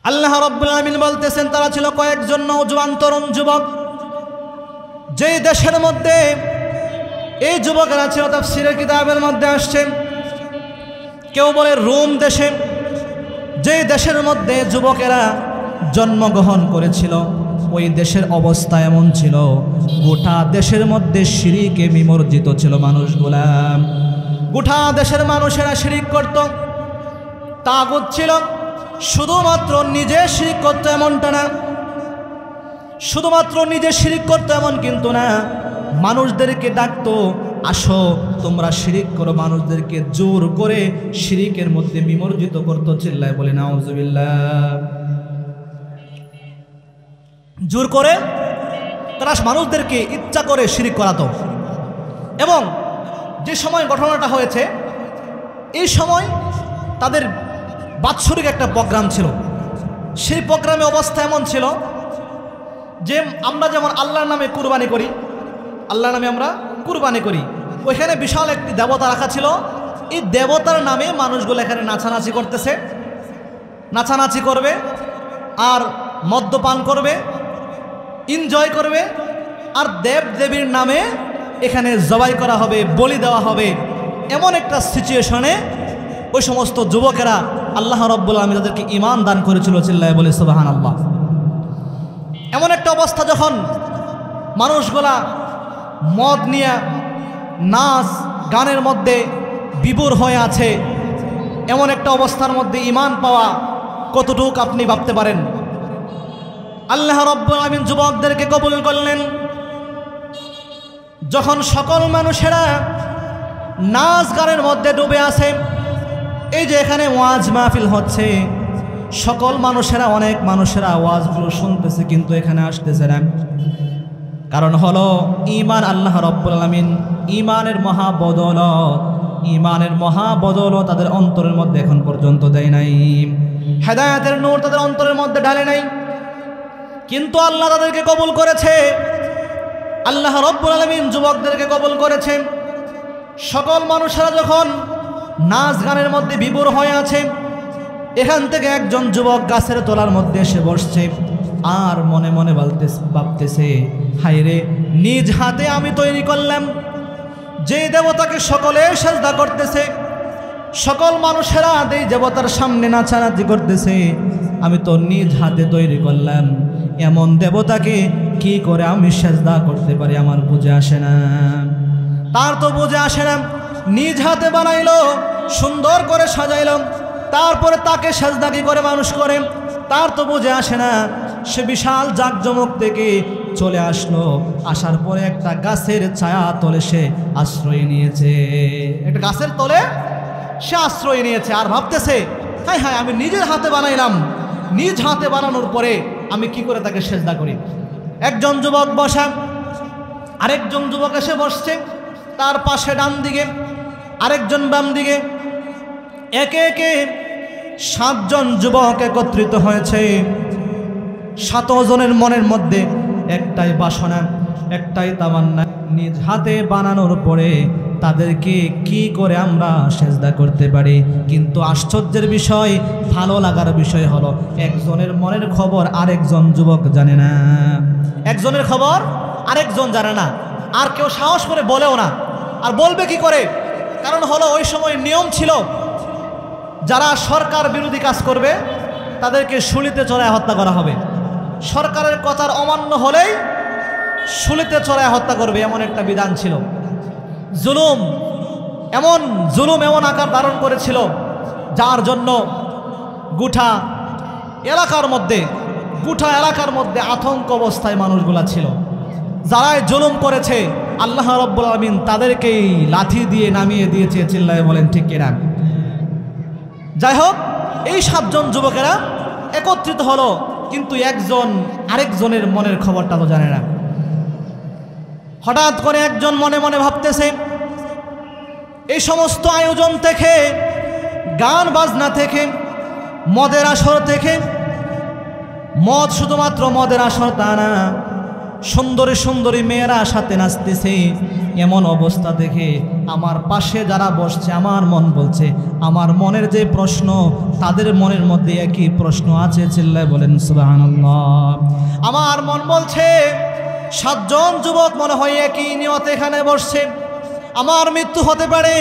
আল্লাহ রাব্বুল আলামিন বলতেছেন তারা ছিল কয়েকজন নওজোয়ান তরুণ যুবক, যেই দেশের মধ্যে এই যুবকেরা ছিল তাফসীরের কিতাবের মধ্যে আসছে, কেউ বলে রোম দেশে, যেই দেশের মধ্যে যুবকেরা জন্মগ্রহণ করেছিল ওই দেশের অবস্থা এমন ছিল, গোটা দেশের মধ্যে শিরকে বিমর্জিত ছিল মানুষগুলা। গোটা দেশের মানুষেরা শিরিক করত, তাগুত ছিল। শুধুমাত্র নিজে শিরিক করতো এমনটা না, শুধুমাত্র নিজে শিরিক করতো এমন কিন্তু না, মানুষদেরকে ডাকতো আসো তোমরা শিরিক করো, মানুষদেরকে জোর করে শিরিকের মধ্যে বিমর্জিত করতো। চিল্লায় বলে নাউজুবিল্লাহ। জোর করে তারা মানুষদেরকে ইচ্ছা করে শিরিক করাতো। এবং যে সময় ঘটনাটা হয়েছে এই সময় তাদের বাৎসরিক একটা প্রোগ্রাম ছিল। সেই প্রোগ্রামে অবস্থা এমন ছিল যে আমরা যেমন আল্লাহর নামে কুরবানি করি, আল্লাহর নামে আমরা কুরবানি করি, ওইখানে বিশাল একটি দেবতা রাখা ছিল। এই দেবতার নামে মানুষগুলো এখানে নাচানাচি করতেছে, নাচানাচি করবে আর মদ্যপান করবে, এনজয় করবে, আর দেব দেবীর নামে এখানে জবাই করা হবে, বলি দেওয়া হবে। এমন একটা সিচুয়েশনে ওই সমস্ত যুবকেরা আল্লাহ রাব্বুল আলামিন তাদেরকে ঈমান দান করেছিল। চিল্লায় বলে সুবহানাল্লাহ। এমন একটা অবস্থা যখন মানুষগুলা মদ নিয়ে নাচ গানের মধ্যে বিভোর হয়ে আছে, এমন একটা অবস্থার মধ্যে ঈমান পাওয়া কতটুক আপনি ভাবতে পারেন? আল্লাহ রাব্বুল আলামিন যুবকদেরকে কবুল করলেন। যখন সকল মানুষেরা নাচ গানের মধ্যে ডুবে আছে, এই যে এখানে ওয়াজ মাহফিল হচ্ছে, সকল মানুষেরা অনেক মানুষেরা ওয়াজগুলো শুনতেছে কিন্তু এখানে আসতেছে না। কারণ হলো ঈমান আল্লাহ রাব্বুল আলামিন ঈমানের মহাবদৌলত, ঈমানের মহাবদৌলত তাদের অন্তরের মধ্যে এখন পর্যন্ত দেয় নাই। হেদায়েতের নূর তাদের অন্তরের মধ্যে ঢালে নাই, কিন্তু আল্লাহ তাদেরকে কবুল করেছে। আল্লাহ রাব্বুল আলামিন যুবকদেরকে কবুল করেছেন। সকল মানুষেরা যখন নাচ গানের মধ্যে বিভোর হয়ে আছে, এখান থেকে একজন যুবক গাছের তলার মধ্যে এসে বসছে আর মনে মনে ভাবতেছে, হায় রে, নিজ হাতে আমি তৈরি করলাম যে দেবতাকে সকলে সেজদা করতেছে, সকল মানুষেরা এই দেবতার সামনে নাচানাচি করতেছে, আমি তো নিজ হাতে তৈরি করলাম, এমন দেবতাকে কি করে আমি সেজদা করতে পারি? আমার বুঝে আসে না। তার তো বুঝে আসে না। নিজ হাতে বানাইলো, সুন্দর করে সাজাইল, তারপরে তাকে সেজদা কি করে মানুষ করে? তার তো বুঝে আসে না। সে বিশাল জাকজমক থেকে চলে আসলো, আসার পরে একটা গাছের ছায়া তলে সে আশ্রয় নিয়েছে। একটা গাছের তলে সে আশ্রয় নিয়েছে আর ভাবতেছে, হায় হায়, আমি নিজের হাতে বানাইলাম, নিজ হাতে বানানোর পরে আমি কি করে তাকে সেজদা করি? একজন যুবক বসা, আরেকজন যুবক এসে বসছে, তার পাশে ডান দিকে আরেকজন বাম দিকে, একে একে 7 জন যুবক একত্রিত হয়েছে। 7 জনের মনের মধ্যে একটাই বাসনা, একটাই তামান্না, নিজ হাতে বানানোর পরে তাদেরকে কি করে আমরা সেজদা করতে পারি। কিন্তু আশ্চর্যের বিষয়, ভালো লাগার বিষয় হলো একজনের মনের খবর আরেকজন যুবক জানে না। একজনের খবর আরেকজন জানে না, আর কেউ সাহস করে বলেও না। আর বলবে কি করে? কারণ হলো ওই সময় নিয়ম ছিল, যারা সরকার বিরোধী কাজ করবে তাদেরকে শুলিতে চড়ায় হত্যা করা হবে। সরকারের কথার অমান্য হলেই শুলিতে চড়ায় হত্যা করবে, এমন একটা বিধান ছিল। জুলুম এমন আকার ধারণ করেছিল, যার জন্য গোটা এলাকার মধ্যে আতঙ্ক অবস্থায় মানুষগুলা ছিল। যারাই জুলুম করেছে আল্লাহ রাব্বুল আলামিন তাদেরকেই লাঠি দিয়ে নামিয়ে দিয়েছে। চিল্লায় বলেন ঠিক কিনা? যাই হোক, এই 7 জন যুবকেরা একত্রিত হলো, কিন্তু একজন আরেকজনের মনের খবরটা তো জানে না। হঠাৎ করে একজন মনে মনে ভাবতেছে, এই সমস্ত আয়োজন থেকে, গান বাজনা থেকে, মদের আসর থেকে, মদ শুধুমাত্র মদের আসর তা না, সুন্দরী সুন্দরী মেয়েরা সাথে নাচতেছে। এমন অবস্থা দেখে আমার পাশে যারা বসছে আমার মন বলছে, আমার মনের যে প্রশ্ন তাদের মনের মধ্যে একই প্রশ্ন আছে। চিল্লায় বলেন সুবহানাল্লাহ। আমার মন বলছে 7 জন যুবক মনে হয় একই নিয়তে এখানে বসছে, আমার মৃত্যু হতে পারে,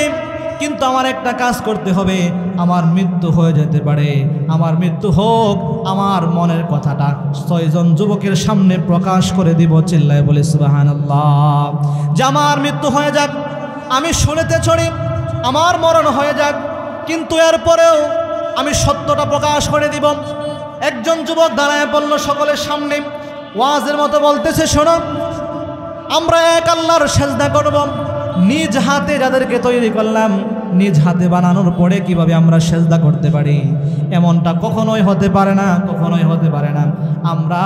কিন্তু আমার একটা কাজ করতে হবে, আমার মৃত্যু হয়ে যেতে পারে, আমার মৃত্যু হোক, আমার মনের কথাটা 6 জন যুবকের সামনে প্রকাশ করে দিব। চিল্লায় বলে সুবহানাল্লাহ। যে আমার মৃত্যু হয়ে যাক, আমি শুনেতে চড়ি, আমার মরণ হয়ে যাক, কিন্তু এরপরেও আমি সত্যটা প্রকাশ করে দিব। একজন যুবক দাঁড়ায় পড়ল সকলের সামনে, ওয়াজের মতো বলতেছে, শোনো, আমরা এক আল্লাহর সেজদা করব। নিজ হাতে যাদেরকে তৈরি করলাম, নিজ হাতে বানানোর পরে কিভাবে আমরা সেজদা করতে পারি? এমনটা কখনোই হতে পারে না, কখনোই হতে পারে না। আমরা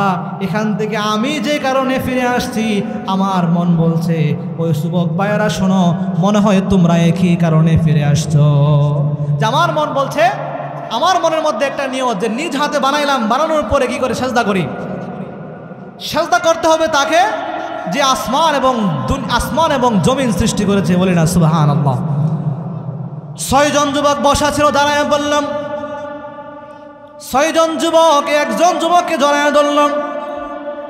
এখান থেকে আমি যে কারণে ফিরে আসছি, আমার মন বলছে, ওই যুবক ভাইয়েরা শোনো, মনে হয় তোমরা একই কারণে ফিরে আসছো। যে আমার মন বলছে, আমার মনের মধ্যে একটা নিয়ত যে নিজ হাতে বানাইলাম, বানানোর পরে কি করে সেজদা করি? সেজদা করতে হবে তাকে যে আসমান এবং জমিন সৃষ্টি করেছে। বলি না সুবহানাল্লাহ। 6 জন যুবক বসা ছিল, দাঁড়ায় বললাম, 6 জন যুবক একজন যুবককে জড়ায় ধরলাম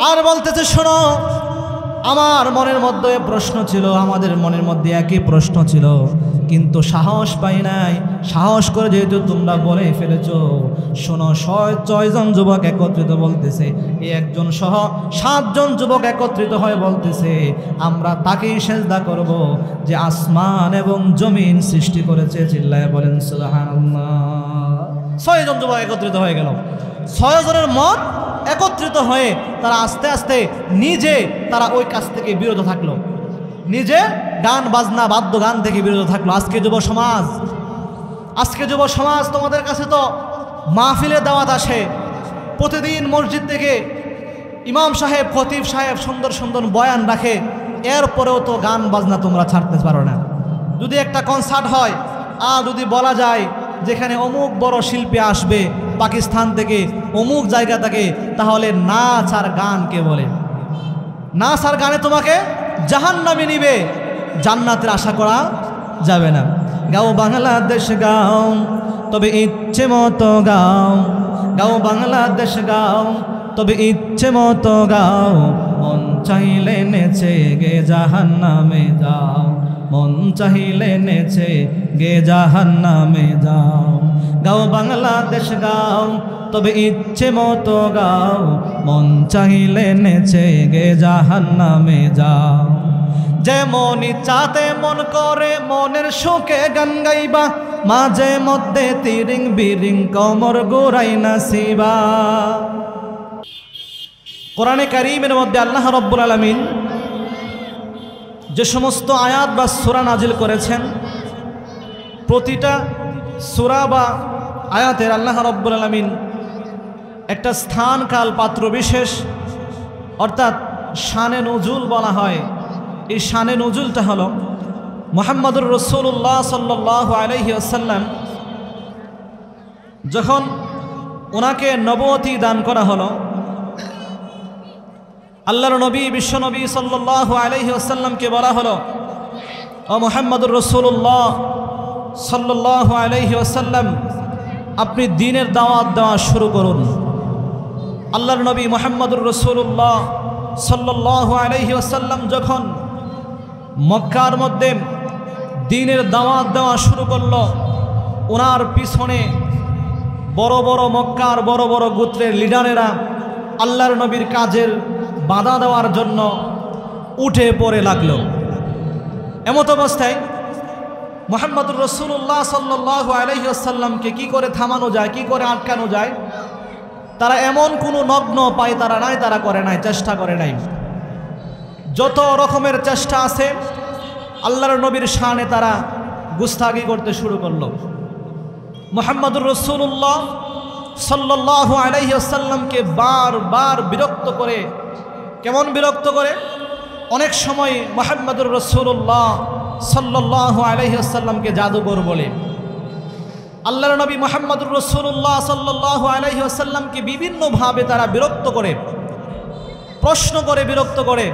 আর বলতেছে, শোনো, আমার মনের মধ্যে প্রশ্ন ছিল, আমাদের মনের মধ্যে একই প্রশ্ন ছিল, কিন্তু সাহস পাই নাই। সাহস করে যেহেতু তোমরা বলে ফেলেছো, শোনো, 6 জন যুবক একত্রিত বলতেছে, এই একজন সহ 7 জন যুবক একত্রিত হয়ে বলতেছে, আমরা তাকেই সেজদা করব যে আসমান এবং জমিন সৃষ্টি করেছে। চিল্লায় বলেন সুবহানাল্লাহ। 6 জন যুবক একত্রিত হয়ে গেল। 6 জনের মত একত্রিত হয়ে তারা আস্তে আস্তে নিজে তারা ওই কাজ থেকে বিরত থাকলো, নিজে গান বাজনা বাদ্য গান থেকে বিরত থাকলো। আজকে যুব সমাজ তোমাদের কাছে তো মাহফিলে দাওয়াত আসে, প্রতিদিন মসজিদ থেকে ইমাম সাহেব, খতিব সাহেব সুন্দর সুন্দর বয়ান রাখে, এরপরেও তো গান বাজনা তোমরা ছাড়তে পারো না। যদি একটা কনসার্ট হয় আর যদি বলা যায় যেখানে অমুক বড় শিল্পী আসবে পাকিস্তান থেকে, অমুক জায়গা থেকে, তাহলে নাচ আর গান কে বলে? নাচ আর গানে তোমাকে জাহান্নামে নিবে, জান্নাতের আশা করা যাবে না। গাও বাংলাদেশ গাও, তবে ইচ্ছে মতো গাও, গাও বাংলাদেশ গাও, তবে ইচ্ছে মতো গাও, মন চাইলে নেচে গে জাহান্নামে যাও, মন চাইলে নেচে গে জাহান্নামে যাও। গাও বাংলাদেশ গাও, তবে ইচ্ছে মতো গাও, মন চাইলে নেচে গে জাহান্নামে যাও। যেমন ইচ্ছাতে মন করে মনের সুখে গান গাইবা, মাঝে মধ্যে তিরিং বিরিং কমর গোড়াই নাচিবা। কোরআনে কারীমের মধ্যে আল্লাহ রাব্বুল আলামিন যে সমস্ত আয়াত বা সূরা নাজিল করেছেন, প্রতিটা সূরা বা আয়াতের আল্লাহ রাব্বুল আলামিন একটা স্থান কাল পাত্র বিশেষ, অর্থাৎ শানে নুজুল বলা হয়। এই শানে নুজুলটা হলো মুহাম্মদুর রাসূলুল্লাহ সাল্লাল্লাহু আলাইহি ওয়াসাল্লাম যখন ওনাকে নবুয়তি দান করা হলো, আল্লাহর নবী বিশ্বনবী সাল্লাল্লাহু আলাইহি ওয়াসাল্লামকে বলা হলো, ও মুহাম্মদুর রাসূলুল্লাহ সাল্লাল্লাহু আলাইহি ওয়াসাল্লাম, আপনি দ্বীনের দাওয়াত দেওয়া শুরু করুন। আল্লাহর নবী মুহাম্মদুর রাসূলুল্লাহ সাল্লাল্লাহু আলাইহি ওয়াসাল্লাম যখন মক্কার মধ্যে দ্বীনের দাওয়াত দেওয়া শুরু করল, ওনার পিছনে বড় বড় মক্কার বড় বড় গোত্রের লিডারেরা আল্লাহর নবীর কাজের বাধা দেওয়ার জন্য উঠে পড়ে লাগলো। এমত অবস্থায় মুহাম্মদুর রাসূলুল্লাহ সাল্লাল্লাহু আলাইহি ওয়াসাল্লামকে কি করে থামানো যায়, কি করে আটকানো যায়, তারা এমন কোনো নগ্ন পায় তারা নাই, তারা করে নাই, চেষ্টা করে নাই। যত রকমের চেষ্টা আছে আল্লাহর নবীর শানে তারা গুস্তাগি করতে শুরু করলো। মুহাম্মদুর রাসূলুল্লাহ সাল্লাল্লাহু আলাইহি ওয়াসাল্লামকে বারবার বিরক্ত করে, কেমন বিরক্ত করে, অনেক সময় মুহাম্মদুর রাসূলুল্লাহ সাল্লাল্লাহু আলাইহি ওয়াসাল্লামকে জাদুকর বলে। আল্লাহর নবী মুহাম্মদুর রাসূলুল্লাহ সাল্লাল্লাহু আলাইহি ওয়াসাল্লামকে বিভিন্নভাবে তারা বিরক্ত করে। প্রশ্ন করে বিরক্ত করে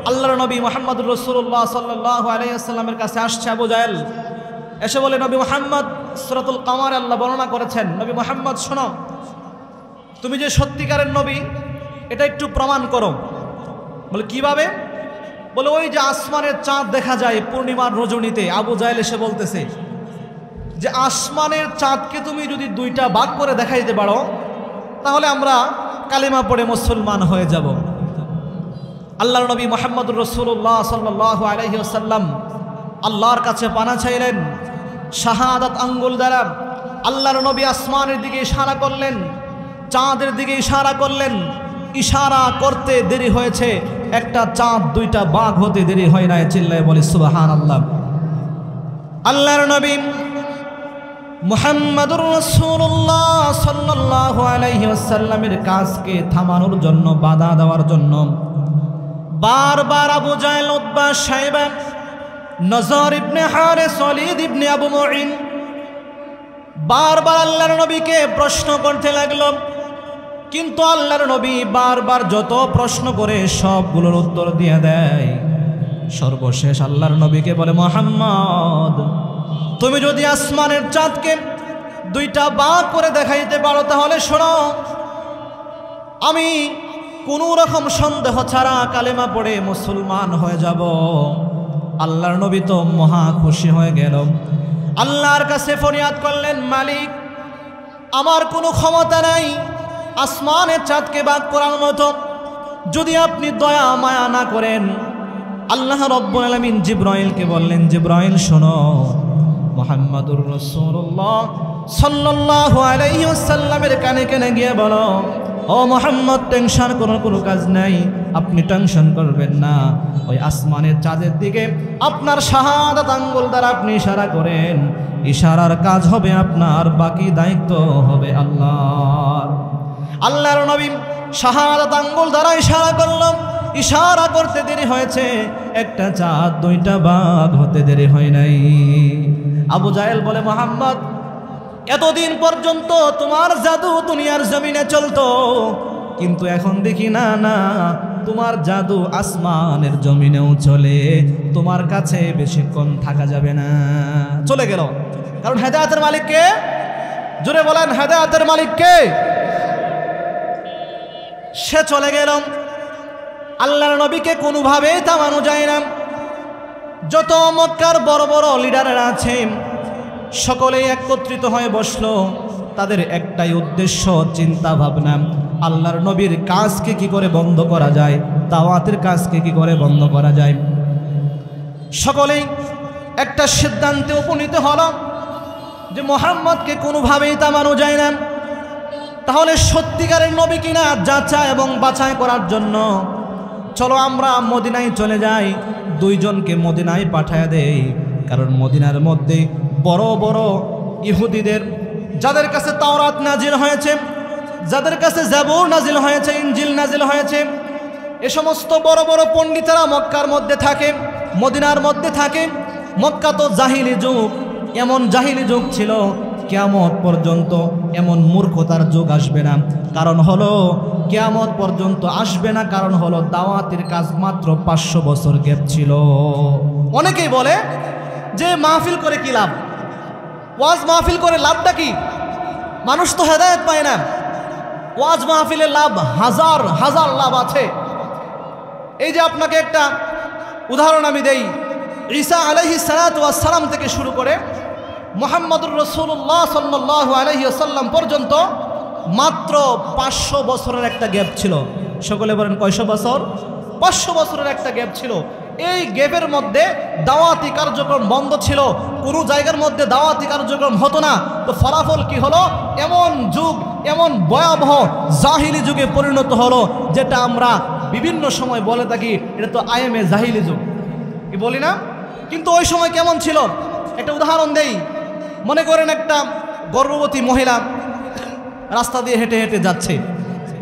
আল্লাহর নবী মুহাম্মদুর রাসূলুল্লাহ সাল্লাল্লাহু আলাইহি ওয়াসাল্লামের কাছে আসছে আবু জাহেল। এসে বলে, নবী মুহাম্মদ, সূরাতুল কামারে আল্লাহ বর্ণনা করেছেন, নবী মুহাম্মদ শোনো, তুমি যে সত্যিকারের নবী এটা একটু প্রমাণ করো। বলে কিভাবে? বলে ওই যে আসমানের চাঁদ দেখা যায় পূর্ণিমার রজনীতে। আবু জাহেল এসে বলতেছে যে আসমানের চাঁদকে তুমি যদি দুইটা ভাগ করে দেখাইতে পারো তাহলে আমরা কালিমা পড়ে মুসলমান হয়ে যাব। আল্লাহর নবী মুহাম্মদুর রাসূলুল্লাহ সাল্লাল্লাহু আলাইহি ওয়াসাল্লাম আল্লাহর কাছে পানা চাইলেন। শাহাদাত আঙ্গুল দ্বারা আল্লাহর নবী আসমানের দিকে ইশারা করলেন, চাঁদের দিকে ইশারা করলেন। ইশারা করতে দেরি হয়েছে, একটা চাঁদ দুইটা ভাগ হতে দেরি হয় না। চিল্লায় বলি সুবহানাল্লাহ। আল্লাহর নবী মুহাম্মদুর রাসূলুল্লাহ সাল্লাল্লাহু আলাইহি ওয়াসাল্লামের কাজকে থামানোর জন্য, বাধা দেওয়ার জন্য বারবার আবু জাহেল, উতবা, শাইবা, নজর ইবনে হারিস, ওয়ালিদ ইবনে আবু মুঈন বারবার আল্লাহর নবীকে প্রশ্ন করতে লাগলো। কিন্তু আল্লাহর নবী বারবার যত প্রশ্ন করে সবগুলোর উত্তর দিয়ে দেয়। সর্বশেষ আল্লাহর নবীকে বলে, মুহাম্মদ, তুমি যদি আসমানের চাঁদকে দুইটা ভাগ করে দেখাইতে পারো তাহলে শোনো, আমি কোনো রকম সন্দেহ ছাড়া কালেমা পড়ে মুসলমান হয়ে যাব। আল্লাহর নবী তো মহা খুশি হয়ে গেল। আল্লাহর কাছে ফরিয়াদ করলেন, মালিক, আমার কোনো ক্ষমতা নাই আসমানের চাঁদকে ভাগ করার মতো। যদি আপনি দয়া মায়া না করেন। আল্লাহ রব্বুল আলামিন জিবরাইলকে বললেন, জিবরাইল শোনো, মুহাম্মদুর রাসূলুল্লাহ সাল্লাল্লাহু আলাইহি ওয়াসাল্লামের কানে কানে গিয়ে বলো, ও মুহাম্মদ, টেনশন করার কোনো কাজ নাই, আপনি টেনশন করবেন না। ওই আসমানের চাঁদের দিকে আপনার শাহাদাত আঙ্গুল দ্বারা আপনি ইশারা করেন, ইশারার কাজ হবে আপনার, বাকি দায়িত্ব হবে আল্লাহর। আল্লাহর নবী শাহাদাত আঙ্গুল দ্বারা ইশারা করলাম। ইশারা করতে দেরি হয়েছে, একটা চাঁদ দুইটা ভাগ হতে দেরি হয় নাই। আবু জাহেল বলে, মুহাম্মদ, এতদিন পর্যন্ত তোমার জাদু দুনিয়ার জমিনে চলতো, কিন্তু এখন দেখি না না, তোমার জাদু আসমানের জমিনেও চলে। তোমার কাছে বেশিক্ষণ থাকা যাবে না। চলে গেল। কারণ হেদায়েতের মালিক কে? জোরে বলেন, হেদায়েতের মালিক কে? সে চলে গেল। আল্লাহর নবীকে কোনোভাবেই থামানো যায় না। যত মক্কার বড় বড় লিডাররা আছেন সকলেই একত্রিত হয়ে বসলো। তাদের একটাই উদ্দেশ্য, চিন্তা ভাবনা, আল্লাহর নবীর কাজকে কি করে বন্ধ করা যায়, দাওয়াতের কাজকে কি করে বন্ধ করা যায়। সকলেই একটা সিদ্ধান্তে উপনীত হলো যে মুহাম্মদকে কোনোভাবেই থামানো যায় না। তাহলে সত্যিকারের নবী কিনা যাচাই এবং বাছাই করার জন্য চলো আমরা মদিনায় চলে যাই। দুইজনকে মদিনায় পাঠায় দেই। কারণ মদিনার মধ্যে বড় বড় ইহুদিদের, যাদের কাছে তাওরাত নাজিল হয়েছে, যাদের কাছে জাবুর নাজিল হয়েছে, ইনজিল নাজিল হয়েছে, এ সমস্ত বড় বড় পণ্ডিতেরা মক্কার মধ্যে থাকে, মদিনার মধ্যে থাকে। মক্কা তো জাহিলি যুগ, এমন জাহিলি যুগ ছিল, কিয়ামত পর্যন্ত এমন মূর্খতার যুগ আসবে না। কারণ হলো কিয়ামত পর্যন্ত আসবে না, কারণ হলো দাওয়াতের কাজ মাত্র 500 বছর গ্যাপ ছিল। অনেকেই বলে যে মাহফিল করে কি লাভ, ওয়াজ মাহফিল করে লাভটা কি? মানুষ তো হেদায়েত পায় না। ওয়াজ মাহফিলের লাভ হাজার হাজার লাভ আছে। এই যে আপনাকে একটা উদাহরণ আমি দেই, ঈসা আলাইহিস সালাতু ওয়াস সালাম থেকে শুরু করে মুহাম্মদুর রাসূলুল্লাহ সাল্লাল্লাহু আলাইহি ওয়াসাল্লাম পর্যন্ত মাত্র 500 বছরের একটা গ্যাপ ছিল। সকলে বলেন কয়শো বছর? 500 বছরের একটা গ্যাপ ছিল। এই গ্যাপের মধ্যে দাওয়াতি কার্যক্রম বন্ধ ছিল, কোনো জায়গার মধ্যে দাওয়াতি কার্যক্রম হতো না। তো ফলাফল কি হলো? এমন যুগ, এমন ভয়াবহ জাহিলি যুগে পরিণত হলো, যেটা আমরা বিভিন্ন সময় বলে থাকি এটা তো আইএমএ জাহিলি যুগ, কি বলি না? কিন্তু ওই সময় কেমন ছিল একটা উদাহরণ দেই। মনে করেন একটা গর্ভবতী মহিলা রাস্তা দিয়ে হেঁটে হেঁটে যাচ্ছে,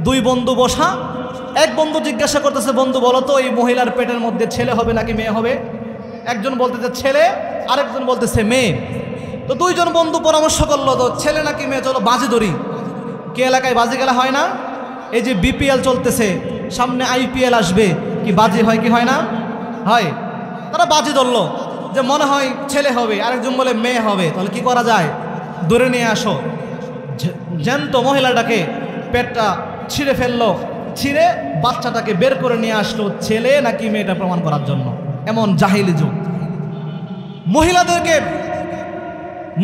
দুই বন্ধু বসা। এক বন্ধু জিজ্ঞাসা করতেছে, বন্ধু বলো তো এই মহিলার পেটের মধ্যে ছেলে হবে নাকি মেয়ে হবে? একজন বলতেছে ছেলে, আরেকজন বলতেছে মেয়ে। তো দুইজন বন্ধু পরামর্শ করলো, তো ছেলে নাকি মেয়ে, চলো বাজি ধরি। কে এলাকায় বাজি খেলা হয় না? এই যে বিপিএল চলতেছে, সামনে IPL আসবে, কি বাজি হয় কি হয় না? হয়। তারা বাজি ধরলো যে মনে হয় ছেলে হবে, আরেকজন বলে মেয়ে হবে, তাহলে কি করা যায়? ধরে নিয়ে আসো। জ্যান্ত মহিলাটাকে পেটটা ছিঁড়ে ফেললো, ছিঁড়ে বাচ্চাটাকে বের করে নিয়ে আসলো ছেলে নাকি মেয়েটা প্রমাণ করার জন্য। এমন জাহিলি যুগ।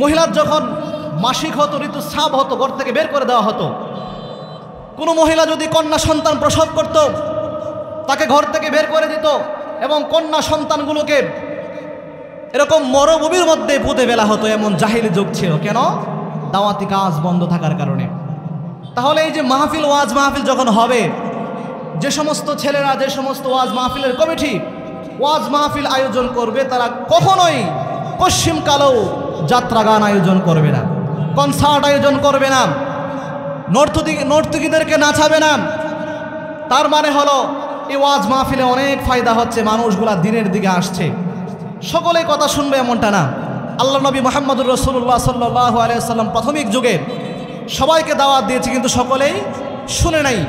মহিলার যখন মাসিক হতো, ঋতুস্রাব হতো, ঘর থেকে বের করে দেওয়া হতো। কোনো মহিলা যদি কন্যা সন্তান প্রসব করত, তাকে ঘর থেকে বের করে দিত এবং কন্যা সন্তানগুলোকে এরকম মরভূমির মধ্যে পুঁতে ফেলা হতো। এমন জাহিলি যুগ ছিল। কেন? দাওয়াতি কাজ বন্ধ থাকার কারণে। তাহলে এই যে মাহফিল, ওয়াজ মাহফিল যখন হবে, যে সমস্ত ছেলেরা, যে সমস্ত ওয়াজ মাহফিলের কমিটি ওয়াজ মাহফিল আয়োজন করবে, তারা কখনোই পশ্চিমকালেও যাত্রা গান আয়োজন করবে না, কনসার্ট আয়োজন করবে না, নর্তকীদেরকে নাচাবে না। তার মানে হলো এই ওয়াজ মাহফিলে অনেক ফায়দা হচ্ছে, মানুষগুলা দিনের দিকে আসছে, সকলেই কথা শুনবে এমনটা না। আল্লাহ নবী মুহাম্মদুর রাসূলুল্লাহ সাল্লাল্লাহু আলাইহি ওয়াসাল্লাম প্রাথমিক যুগে সবাইকে দাওয়াত দিয়েছে, কিন্তু সকলেই শুনে নাই।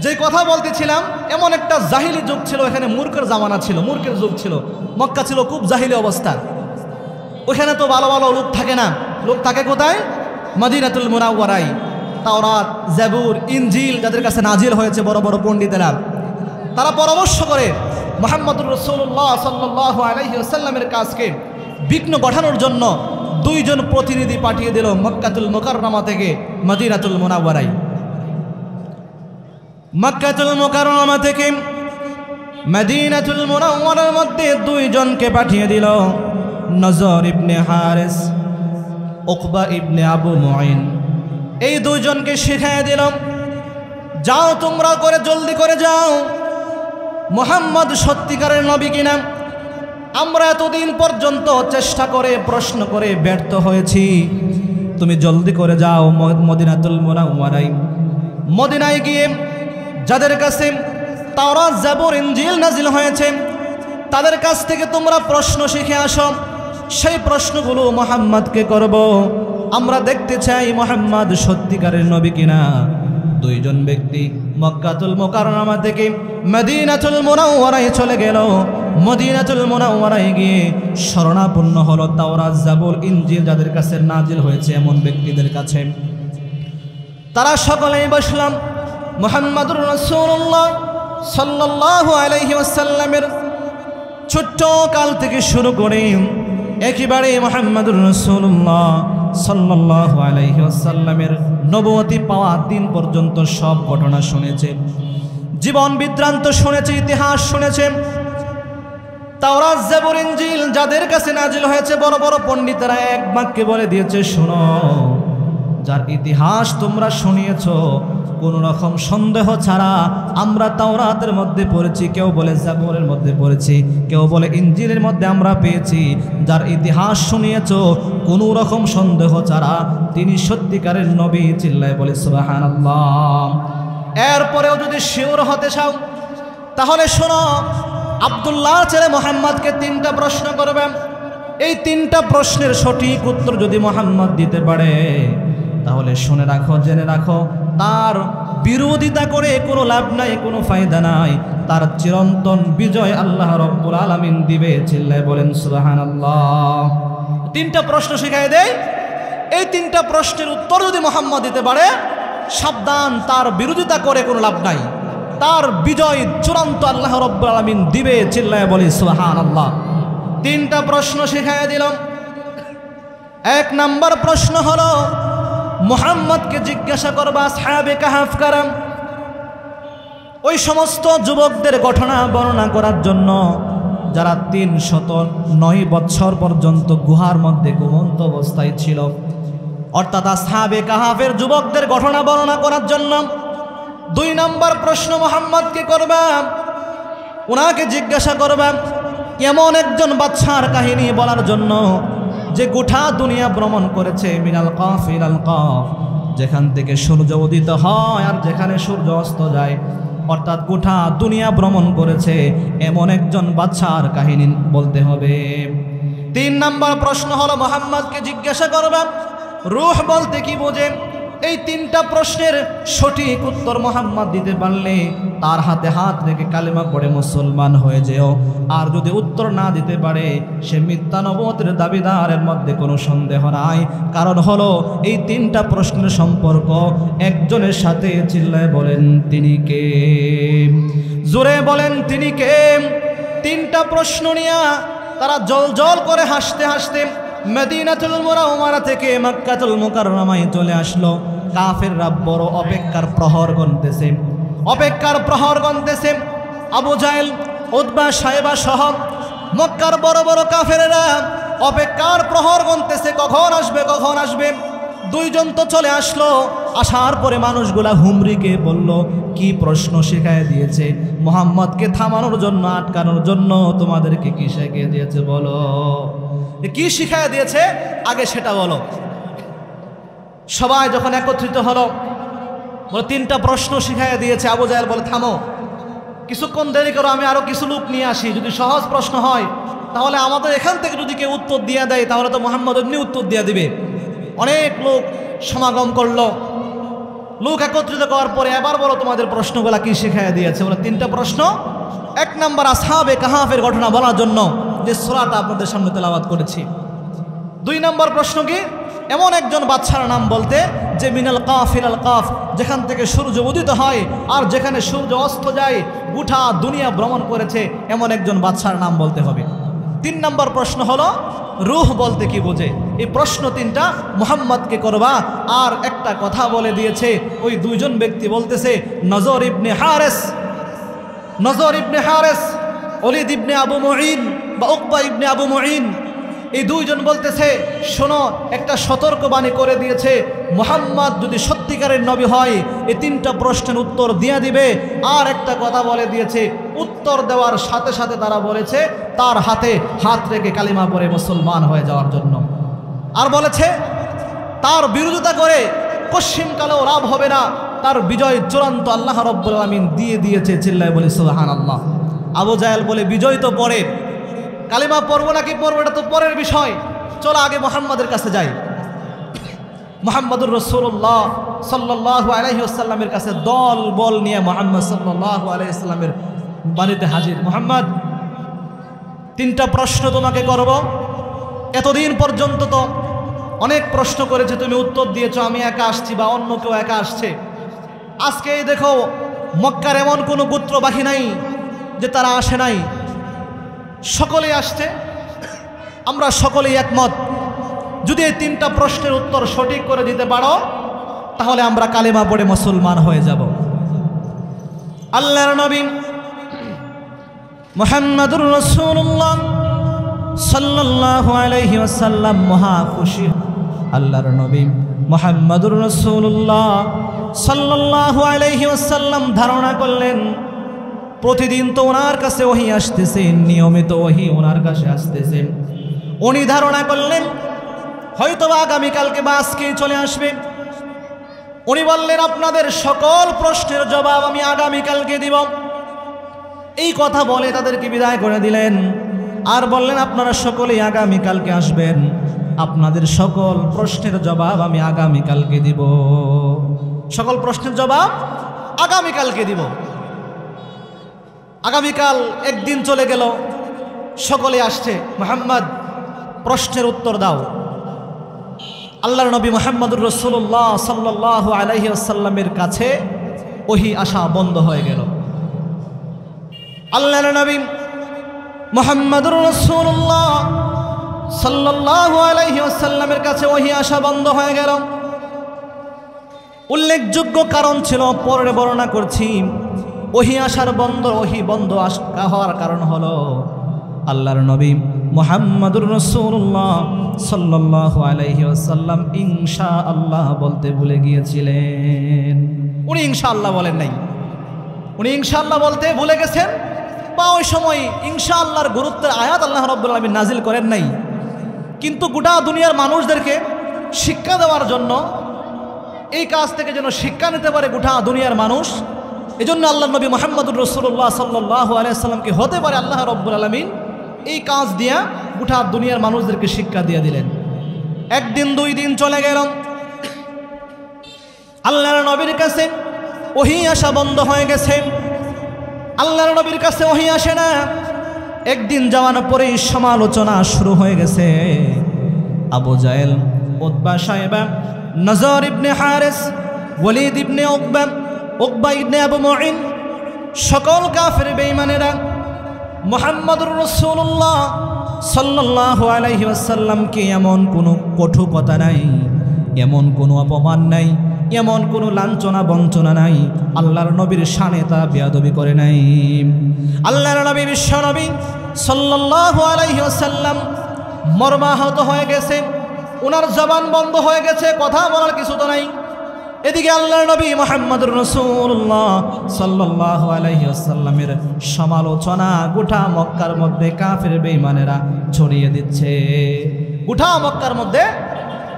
যেই কথা বলতেছিলাম, এমন একটা জাহিলি যুগ ছিল, এখানে মূর্খের জামানা ছিল, মূর্খের যুগ ছিল। মক্কা ছিল খুব জাহিলি অবস্থা। ওখানে তো ভালো ভালো লোক থাকে না, লোক থাকে কোথায়? মদিনাতুল মুনাওয়ারায়। তাওরাত, জাবুর, ইনজিল যাদের কাছে নাজিল হয়েছে, বড় বড় পণ্ডিতেরা, তারা পরামর্শ করে মুহাম্মদুর রাসূলুল্লাহ সাল্লাল্লাহু আলাইহি ওয়াসাল্লামের কাজকে বিঘ্ন ঘটানোর জন্য 2 জন প্রতিনিধি পাঠিয়ে দিল মক্কাতুল মুকাররমা থেকে মদিনাতুল মুনাওয়ারায়। মক্কাতুল মুকাররমা থেকে মদিনাতুল মুনাওয়ারার মধ্যে 2 জনকে পাঠিয়ে দিল, নজর ইবনে হারিস, উকবা ইবনে আবু মুঈন। এই 2 জনকে শিখিয়ে দিল, যাও তোমরা করে জলদি করে যাও, মুহাম্মদ সত্যিকারের নবী কিনা আমরা এতদিন পর্যন্ত চেষ্টা করে প্রশ্ন করে ব্যর্থ হয়েছি, তুমি জলদি করে যাও মদিনাতুল মুনাওয়ারায়। মদিনায় গিয়ে যাদের কাছে তাওরাত, জাবুর, ইনজিল নাজিল হয়েছে, তাদের কাছ থেকে তোমরা প্রশ্ন শিখে আসো। সেই প্রশ্নগুলো মুহাম্মদকে করব, আমরা দেখতে চাই মুহাম্মদ সত্যিকারের নবী কিনা। 2 জন ব্যক্তি মক্কাতুল মুকাররমা থেকে মদিনাতুল মুনাওয়ারায় চলে গেল। মদিনাতুল মুনাওয়ারায় গিয়ে শরণাপন্ন হলো তাওরাত, জাবুর, ইনজিল যাদের কাছে নাজিল হয়েছে এমন ব্যক্তিদের কাছে। তারা সকলেই বসলাম মুহাম্মদুর রাসূলুল্লাহ সাল্লাল্লাহু আলাইহি ওয়াসাল্লামের ছোট্ট কাল থেকে শুরু করে একেবারে মুহাম্মদুর রাসূলুল্লাহ সাল্লাল্লাহু আলাইহি ওয়াসাল্লামের নবুয়তি পাওয়ার দিন পর্যন্ত সব ঘটনা শুনেছে, জীবন বৃত্তান্ত শুনেছে, ইতিহাস শুনেছে। তাওরাত, জাবুর, ইনজিল যাদের কাছে নাজিল হয়েছে, বড় বড় পণ্ডিতেরা এক বাক্যে বলে দিয়েছে, শোনো, যার ইতিহাস তোমরা শুনিয়েছো, কোনো রকম সন্দেহ ছাড়া আমরা তাওরাতের মধ্যে পড়েছি, কেউ বলে জাবুরের মধ্যে পড়েছি, কেউ বলে ইনজিলের মধ্যে আমরা পেয়েছি, যার ইতিহাস শুনিয়েছো কোনো রকম সন্দেহ ছাড়া তিনি সত্যিকারের নবী। চিল্লায় বলে সুবহানাল্লাহ। এরপরেও যদি শিওর হতে চাও তাহলে শোনো, আব্দুল্লাহ ছেলে মুহাম্মদকে 3টা প্রশ্ন করবেন। এই 3টা প্রশ্নের সঠিক উত্তর যদি মুহাম্মদ দিতে পারে, তাহলে শুনে রাখো, জেনে রাখো, তার বিরোধিতা করে কোনো লাভ নাই, কোনো ফায়দা নাই, তার চিরন্তন বিজয় আল্লাহ রাব্বুল আলামিন দিবে। চিল্লায় বলেন সুবহানাল্লাহ। 3টা প্রশ্ন শিখাই দেয়। এই 3টা প্রশ্নের উত্তর যদি মুহাম্মদ দিতে পারে, সাবধান, তার বিরোধিতা করে কোনো লাভ নাই, তার বিজয় চূড়ান্ত আল্লাহ রাব্বুল আলামিন দিবে। চিল্লায় বলি সুবহানাল্লাহ। 3টা প্রশ্ন শিখাই দিলাম। 1 নম্বর প্রশ্ন হলো, মুহাম্মদকে জিজ্ঞাসা করবা আসহাবে কাহাফ কারা, ওই সমস্ত যুবকদের ঘটনা বর্ণনা করার জন্য যারা 309 বছর পর্যন্ত গুহার মধ্যে ঘুমন্ত অবস্থায় ছিল, অর্থাৎ আসহাবে কাহাফের যুবকদের ঘটনা বর্ণনা করার জন্য। 2 নম্বর প্রশ্ন মুহাম্মদকে করবা, ওনাকে জিজ্ঞাসা করবা এমন একজন বাদশার কাহিনী বলার জন্য যে গোটা দুনিয়া ভ্রমণ করেছে, মিনাল কাফ ইলাল কাফ, যেখান থেকে সূর্য উদিত হয় আর যেখানে সূর্য অস্ত যায়, অর্থাৎ গোটা দুনিয়া ভ্রমণ করেছে, এমন একজন বাদশার কাহিনী বলতে হবে। 3 নম্বর প্রশ্ন হলো, মুহাম্মদকে জিজ্ঞাসা করবা রূহ বলতে কি বোঝে। এই তিনটা প্রশ্নের সঠিক উত্তর মুহাম্মদ দিতে পারলে তার হাতে হাত রেখে কালেমা পড়ে মুসলমান হয়ে যেও। আর যদি উত্তর না দিতে পারে সে মিথ্যা নবুয়তের দাবিদারের মধ্যে কোনো সন্দেহ নাই। কারণ হলো এই তিনটা প্রশ্নের সম্পর্ক একজনের সাথে। চিল্লায় বলেন তিনি কে? জোরে বলেন তিনি কে? তিনটা প্রশ্ন নিয়ে তারা জল জল করে হাসতে হাসতে মদিনাতুল মুনাওয়ারা থেকে মক্কাতুল মুকাররমায় চলে আসলো। কাফেররা বড় অপেক্ষার প্রহর গুনতেছে, অপেক্ষার প্রহর গুনতেছে। আবু জাহেল, উতবা, সাইবা সহ মক্কার বড় বড় কাফেরেরা অপেক্ষার প্রহর গুনতেছে, কখন আসবে কখন আসবে। দুইজন তো চলে আসলো। আসার পরে মানুষগুলা হুমরিকে বলল, কি প্রশ্ন শিখায় দিয়েছে মুহাম্মদকে থামানোর জন্য, আটকানোর জন্য? তোমাদেরকে কি শিখিয়ে দিয়েছে বলো, কি শিখায় দিয়েছে আগে সেটা বলো। সবাই যখন একত্রিত হলো, বলে তিনটা প্রশ্ন শিখায় দিয়েছে। আবু জাহেল বলে, থামো, কিছুক্ষণ দেরি করো, আমি আরো কিছু লোক নিয়ে আসি। যদি সহজ প্রশ্ন হয় তাহলে আমাদের এখান থেকে যদি কেউ উত্তর দিয়ে দেয় তাহলে তো মুহাম্মদ এমনি উত্তর দিয়ে দিবে। অনেক লোক সমাগম করলো। লোক একত্রিত করার পরে এবার বলো তোমাদের প্রশ্নগুলা কি শিখাইয়া দিয়েছে। বলে তিনটা প্রশ্ন। এক নম্বর আসহাবে কাহাফের ঘটনা বলার জন্য যে সূরাটা আপনাদের সামনে তেলাওয়াত করেছি। দুই নম্বর প্রশ্ন কি? এমন একজন বাদশার নাম বলতে যে মিনাল কাফ ইলাল কাফ, যেখান থেকে সূর্য উদিত হয় আর যেখানে সূর্য অস্ত যায়, গোটা দুনিয়া ভ্রমণ করেছে এমন একজন বাদশার নাম বলতে হবে। তিন নম্বর প্রশ্ন হলো রূহ বলতে কি বোঝে। এই প্রশ্ন তিনটা মুহাম্মদকে করবা। আর একটা কথা বলে দিয়েছে, ওই দুইজন ব্যক্তি বলতেছে নজর ইবনে হারেস, নজর ইবনে হারেস, ওলিদ ইবনে আবু মুঈন বা উকবা ইবনে আবু মুঈন, এই দুইজন বলতেছে শোনো, একটা সতর্কবাণী করে দিয়েছে, মুহাম্মদ যদি সত্যিকারের নবী হয় এই তিনটা প্রশ্নের উত্তর দিয়ে দিবে। আর একটা কথা বলে দিয়েছে, উত্তর দেওয়ার সাথে সাথে তারা বলেছে তার হাতে হাত রেখে কালিমা পড়ে মুসলমান হয়ে যাওয়ার জন্য। আর বলেছে তার বিরোধিতা করে কশিনকালেও লাভ হবে না, তার বিজয় চূড়ান্ত আল্লাহ রাব্বুল আলামিন দিয়ে দিয়েছে। চিল্লায় বলি সুবহানাল্লাহ। আবু জাহেল বলে, বিজয় তো পরে, কালিমা পড়বো নাকি পড়বো এটা তো পরের বিষয়, চলো আগে মুহাম্মাদের কাছে যাই। মুহাম্মাদুর রাসূলুল্লাহ সাল্লাল্লাহু আলাইহি ওয়াসাল্লামের কাছে দল বল নিয়ে মুহাম্মদ সাল্লাল্লাহু আলাইহি ওয়াসাল্লামের বাড়িতে হাজির। মুহাম্মদ, তিনটা প্রশ্ন তোমাকে করব। এতদিন পর্যন্ত তো অনেক প্রশ্ন করেছে, তুমি উত্তর দিয়েছো, আমি একা আসছি বা অন্য কেউ একা আসছে। আজকে এই দেখো মক্কার এমন কোনো গোত্রবাহী নাই যে তারা আসে নাই, সকলেই আসছে। আমরা সকলেই একমত, যদি এই তিনটা প্রশ্নের উত্তর সঠিক করে দিতে পারো তাহলে আমরা কালেমা পড়ে মুসলমান হয়ে যাব। আল্লাহর নবী মুহাম্মদুর রাসূলুল্লাহ সাল্লাল্লাহু আলাইহি ওয়াসাল্লাম মহা খুশি। আল্লাহর নবী মুহাম্মদুর রাসূলুল্লাহ সাল্লাল্লাহু আলাইহি ওয়াসাল্লাম ধারণা করলেন প্রতিদিন তো ওনার কাছে ওহী আসতেছে, নিয়মিত ওহী ওনার কাছে আসতেছে। উনি ধারণা করলেন হয়তো আগামীকালকে বা আজকেই চলে আসবে। উনি বললেন আপনাদের সকল প্রশ্নের জবাব আমি আগামীকালকে দিব। এই কথা বলে তাদেরকে বিদায় করে দিলেন। আর বললেন আপনারা সকলেই আগামীকালকে আসবেন, আপনাদের সকল প্রশ্নের জবাব আমি আগামীকালকে দিব। সকল প্রশ্নের জবাব আগামীকালকে দিব। আগামীকাল একদিন চলে গেল, সকলে আসছে, মুহাম্মদ প্রশ্নের উত্তর দাও। আল্লাহর নবী মুহাম্মদুর রাসূলুল্লাহ সাল্লাল্লাহু আলাইহি ওয়াসাল্লামের কাছে ওহী আসা বন্ধ হয়ে গেল। আল্লাহর নবী মুহাম্মদুর রাসূলুল্লাহ সাল্লাল্লাহু আলাইহি ওয়াসাল্লামের কাছে ওহী আসা বন্ধ হয়ে গেল। উল্লেখযোগ্য কারণ ছিল, পরে বর্ণনা করছি। ওহী আসার ওহী বন্ধ হওয়ার কারণ হলো আল্লাহর নবী মুহাম্মদুর রাসূলুল্লাহ সাল্লাল্লাহু আলাইহি ওয়াসাল্লাম ইনশাআল্লাহ বলতে ভুলে গিয়েছিলেন। উনি ইনশাআল্লাহ বলেন নাই, উনি ইনশাআল্লাহ বলতে ভুলে গেছেন, বা ওই সময় ইনশাআল্লাহর গুরুত্বের আয়াত আল্লাহ রাব্বুল আলামিন নাজিল করেন নাই। কিন্তু গোটা দুনিয়ার মানুষদেরকে শিক্ষা দেওয়ার জন্য, এই কাজ থেকে যেন শিক্ষা নিতে পারে গোটা দুনিয়ার মানুষ, এজন্য আল্লাহ নবী মুহাম্মদুর রাসূলুল্লাহ সাল্লাল্লাহু আলাইহি ওয়াসাল্লামকে হতে পারে আল্লাহ রাব্বুল আলামিন এই কাজ দিয়া গোটা দুনিয়ার মানুষদেরকে শিক্ষা দিয়ে দিলেন। একদিন দুই দিন চলে গেল, আল্লাহর নবীর কাছে ওহী আসা বন্ধ হয়ে গেছে। আল্লাহর নবীর কাছে ওহী আসে না। একদিন যাওয়ার পরেই সমালোচনা শুরু হয়ে গেছে। আবু জাহেল, উতবা সাইবা, নজর ইবনে হারিস, ওয়ালিদ ইবনে উকবা, উকবা ইবনে আবু মুঈন, সকল কাফের বেঈমানেরা মুহাম্মদুর রাসূলুল্লাহ সাল্লাল্লাহু আলাইহি ওয়াসাল্লামকে এমন কোনো কটু কথা নাই, এমন কোনো অপমান নাই, এমন কোনো লাঞ্ছনা বঞ্চনা নাই, আল্লাহর নবীর শানে তারা বেয়াদবি করে নাই। আল্লাহর নবী বিশ্বনবী সাল্লাল্লাহু আলাইহি ওয়াসাল্লাম মর্মাহত হয়ে গেছে, ওনার জবান বন্ধ হয়ে গেছে, কথা বলার কিছু তো নাই। এদিকে আল্লাহর নবী মুহাম্মদুর রাসূলুল্লাহ সাল্লাল্লাহু আলাইহি ওয়াসাল্লামের সমালোচনা গোটা মক্কার মধ্যে কাফের বেঈমানেরা ছড়িয়ে দিচ্ছে। গোটা মক্কার মধ্যে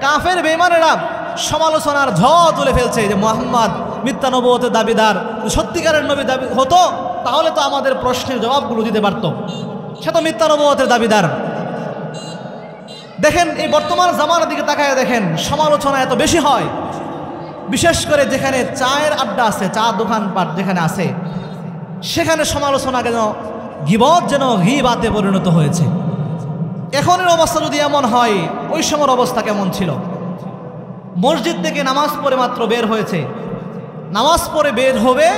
কাফের বেঈমানেরা সমালোচনার ঝড় তুলে ফেলছে যে মুহাম্মদ মিথ্যা নবুয়তের দাবিদার। সত্যিকারের নবী দাবি হতো তাহলে তো আমাদের প্রশ্নের জবাবগুলো দিতে পারত, সে তো মিথ্যা নবুয়তের দাবিদার। দেখেন এই বর্তমান জামানার দিকে তাকায় দেখেন, সমালোচনা এত বেশি হয়, বিশেষ করে যেখানে চায়ের আড্ডা আছে, চা দোকানপাট যেখানে আছে, সেখানে সমালোচনা যেন গীবত যেন গীবাতে পরিণত হয়েছে। এখনের অবস্থা যদি এমন হয়, ওই সময়ের অবস্থা কেমন ছিল? মসজিদ থেকে নামাজ পড়ে মাত্র বের হয়েছে, নামাজ পড়ে বের হবে,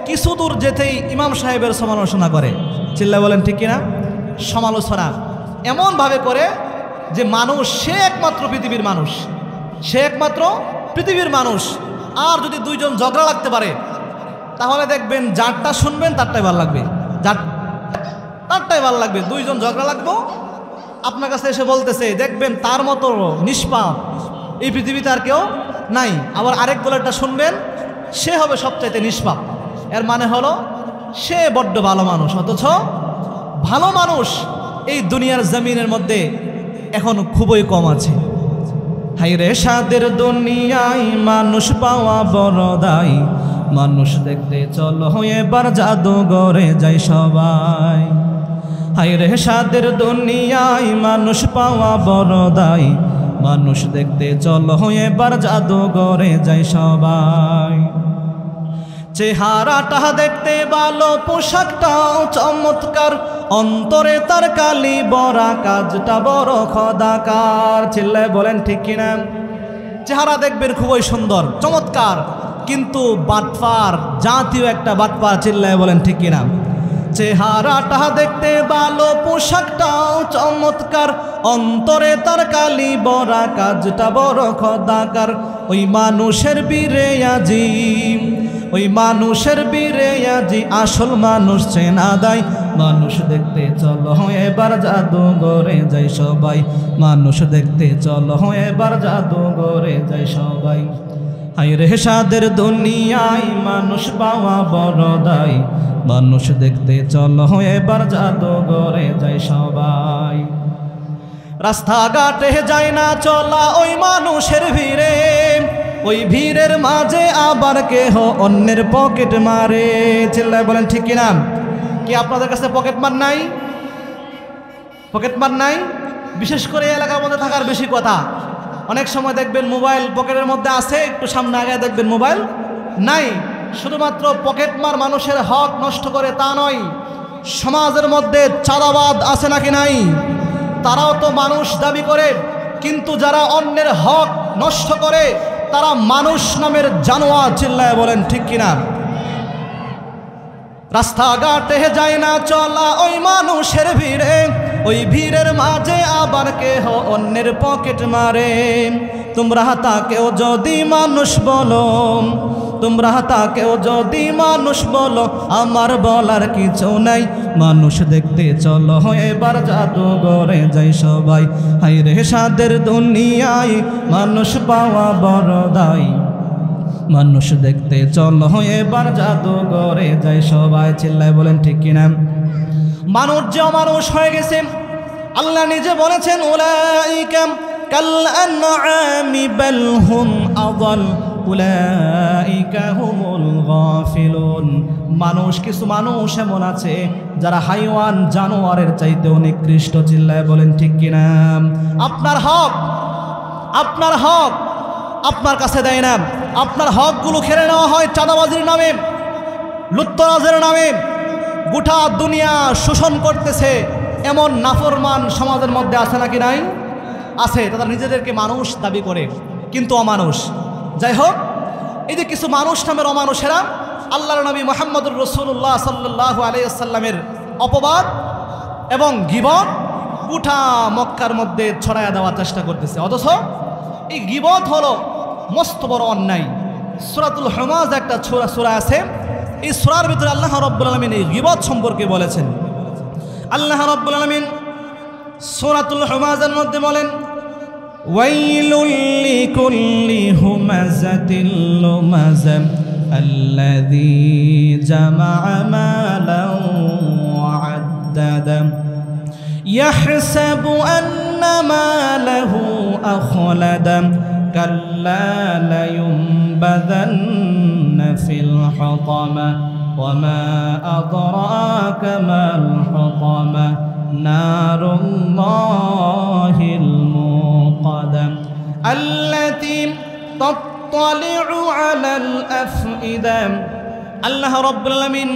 কিছু দূর যেতেই ইমাম সাহেবের সমালোচনা করে। চিল্লা বলেন ঠিক কিনা? সমালোচনা এমনভাবে করে যে মানুষ, সে একমাত্র পৃথিবীর মানুষ, সে একমাত্র পৃথিবীর মানুষ। আর যদি দুইজন ঝগড়া লাগতে পারে তাহলে দেখবেন যারটা শুনবেন তারটাই ভালো লাগবে, তারটাই ভালো লাগবে। দুইজন ঝগড়া লাগবো, আপনার কাছে এসে বলতেছে, দেখবেন তার মতো নিষ্পাপ এই পৃথিবীতে আর কেউ নাই। আবার আরেক দলেরটা শুনবেন, সে হবে সবচাইতে নিষ্পাপ। এর মানে হলো সে বড্ড ভালো মানুষ, অথচ ভালো মানুষ এই দুনিয়ার জমিনের মধ্যে এখন খুবই কম আছে। হায়রে সাদের দুনিয়ায় মানুষ পাওয়া বড় দায়, মানুষ দেখতে চলো এবার জাদুঘরে যাই সবাই। হায়রে সাদের দুনিয়ায় মানুষ পাওয়া বড় দায়, মানুষ দেখতে চলো এবার জাদুঘরে যাই সবাই। চেহারাটা দেখতে ভালো, পোশাকটাও চমৎকার, অন্তরে তার কালি বরা, কাজটা বড় খোদাকার। চিল্লায় বলেন ঠিক কিনা? চেহারা দেখবেন খুবই সুন্দর চমৎকার, কিন্তু বাটপার, জাতীয় একটা বাটপার। চিল্লায় বলেন ঠিক কিনা? চেহারাটা দেখতে ভালো, পোশাকটাও চমৎকার, অন্তরে তার কালি বরা, কাজটা বড় খোদাকার। ওই মানুষের বীরে আজি, ওই মানুষের বীরে আজি আসল মানুষ চেনা দেয়। মানুষ দেখতে চলো এবার জাদুঘরে যাই সবাই, মানুষ দেখতে চলো এবার জাদুঘরে যাই সবাই। হায়রে সাদের দুনিয়ায় মানুষ পাওয়া বড় দায়, মানুষ দেখতে চলো এবার জাদুঘরে যাই সবাই। রাস্তাঘাটে যায় না চলা ওই মানুষের ভিড়ে, ওই ভিড়ের মাঝে আবার কেহ অন্যের পকেট মারে। চিল্লায় বলেন ঠিক কিনা? কি আপনাদের কাছে পকেট মার নাই? পকেট মার নাই? বিশেষ করে এলাকার মধ্যে থাকার বেশি কথা। অনেক সময় দেখবেন মোবাইল পকেটের মধ্যে আছে, একটু সামনে আগে দেখবেন মোবাইল নাই। শুধুমাত্র পকেট মার মানুষের হক নষ্ট করে তা নয়, সমাজের মধ্যে চাঁদাবাদ আছে নাকি নাই? তারাও তো মানুষ দাবি করে, কিন্তু যারা অন্যের হক নষ্ট করে তারা মানুষ নামের জানোয়ার। চিল্লায় বলেন ঠিক কিনা? রাস্তাঘাটে যায় না চলা ওই মানুষের ভিড়ে, ওই ভিড়ের মাঝে আবার কেহ অন্যের পকেট মারে। তোমরা তাকেও যদি মানুষ বলো, তোমরা তাকেও যদি মানুষ বলো, আমার বলার কিছু নাই। মানুষ দেখতে চলো এবার জাদুঘরে যাই সবাই। হায়রে সাদের দুনিয়ায় মানুষ পাওয়া বড় দায়, মানুষ দেখতে চলো এবার জাদুঘরে যাই সবাই। চিল্লায় বলেন ঠিক কিনা? মানুষ যে অমানুষ হয়ে গেছে, আল্লাহ নিজে বলেছেন, উলাইকা কাল আনআমি বাল হুম আযাল উলাইকা হুমুল গাফিলুন। মানুষ, কিছু মানুষ এমন আছে যারা হাইওয়ান জানোয়ারের চাইতেও নিকৃষ্ট। চিল্লায় বলেন ঠিক কিনা? আপনার হক, আপনার হক আপনার কাছে দেয় না, আপনার হকগুলো খেড়ে নেওয়া হয় চাঁদাবাজির নামে, লুটতরাজের নামে, গোটা দুনিয়া শোষণ করতেছে, এমন নাফরমান সমাজের মধ্যে আছে নাকি নাই? আছে। তারা নিজেদেরকে মানুষ দাবি করে কিন্তু অমানুষ। যাই হোক, এই যে কিছু মানুষ নামের অমানুষেরা আল্লাহর নবী মুহাম্মদুর রাসূলুল্লাহ সাল্লাল্লাহু আলাইহি ওয়াসাল্লামের অপবাদ এবং গীবত গোটা মক্কার মধ্যে ছড়ায়া দেওয়ার চেষ্টা করতেছে। অথচ এই গীবত হলো মস্ত বড় অন্যায়। সূরাতুল হুমাযা একটা সূরা আছে, এই সূরার ভিতরে আল্লাহ রাব্বুল আলামিন এই গীবত সম্পর্কে বলেছেন। আল্লাহ রাব্বুল আলামিন সূরাতুল হুমাযার মধ্যে বলেন, ওয়াইলুল লিকুল্লি হুমাযাতিল লুমাযা আল্লাযী জামা'a মালান ওয়া আদ্দাদা ইয়াহসাবু আন্না মালাহু আখলাদা কাল্লা লায়ুনবাযান্না ফিল হুতামা ওয়া মা আদরাকা মাল হুতামা নারুল্লাহিল মুকাদা আল্লাতী তাত্তালি'ু আলাল আফইদা। আল্লাহ রাব্বুল আলামিন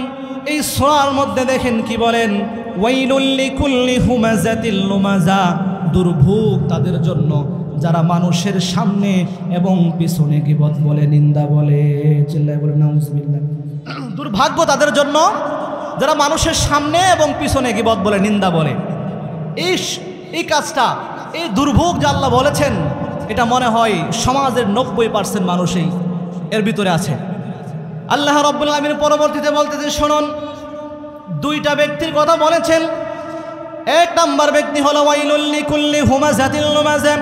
এই সূরার মধ্যে দেখেন কি বলেন, ওয়াইলুল লিকুল্লি হুমাযাতিল লুমাযা, দুর্ভোগ তাদের জন্য যারা মানুষের সামনে এবং পিছনে গীবত বলে, নিন্দা বলে। চিল্লায় বলে নাউযুবিল্লাহ। দুর্ভাগ্য তাদের জন্য যারা মানুষের সামনে এবং পিছনে গীবত বলে, নিন্দা বলে। এই কাজটা, এই দুর্ভোগ যা আল্লাহ বলেছেন, এটা মনে হয় সমাজের 90% মানুষই এর ভিতরে আছে। আল্লাহ রাব্বুল আলামিন পরবর্তীতে বলতেছেন, শুনুন, দুইটা ব্যক্তির কথা বলেছেন। এক নাম্বার ব্যক্তি হলো ওয়াইলুল লিকুল্লি হুমাযাতিল লুমাযা,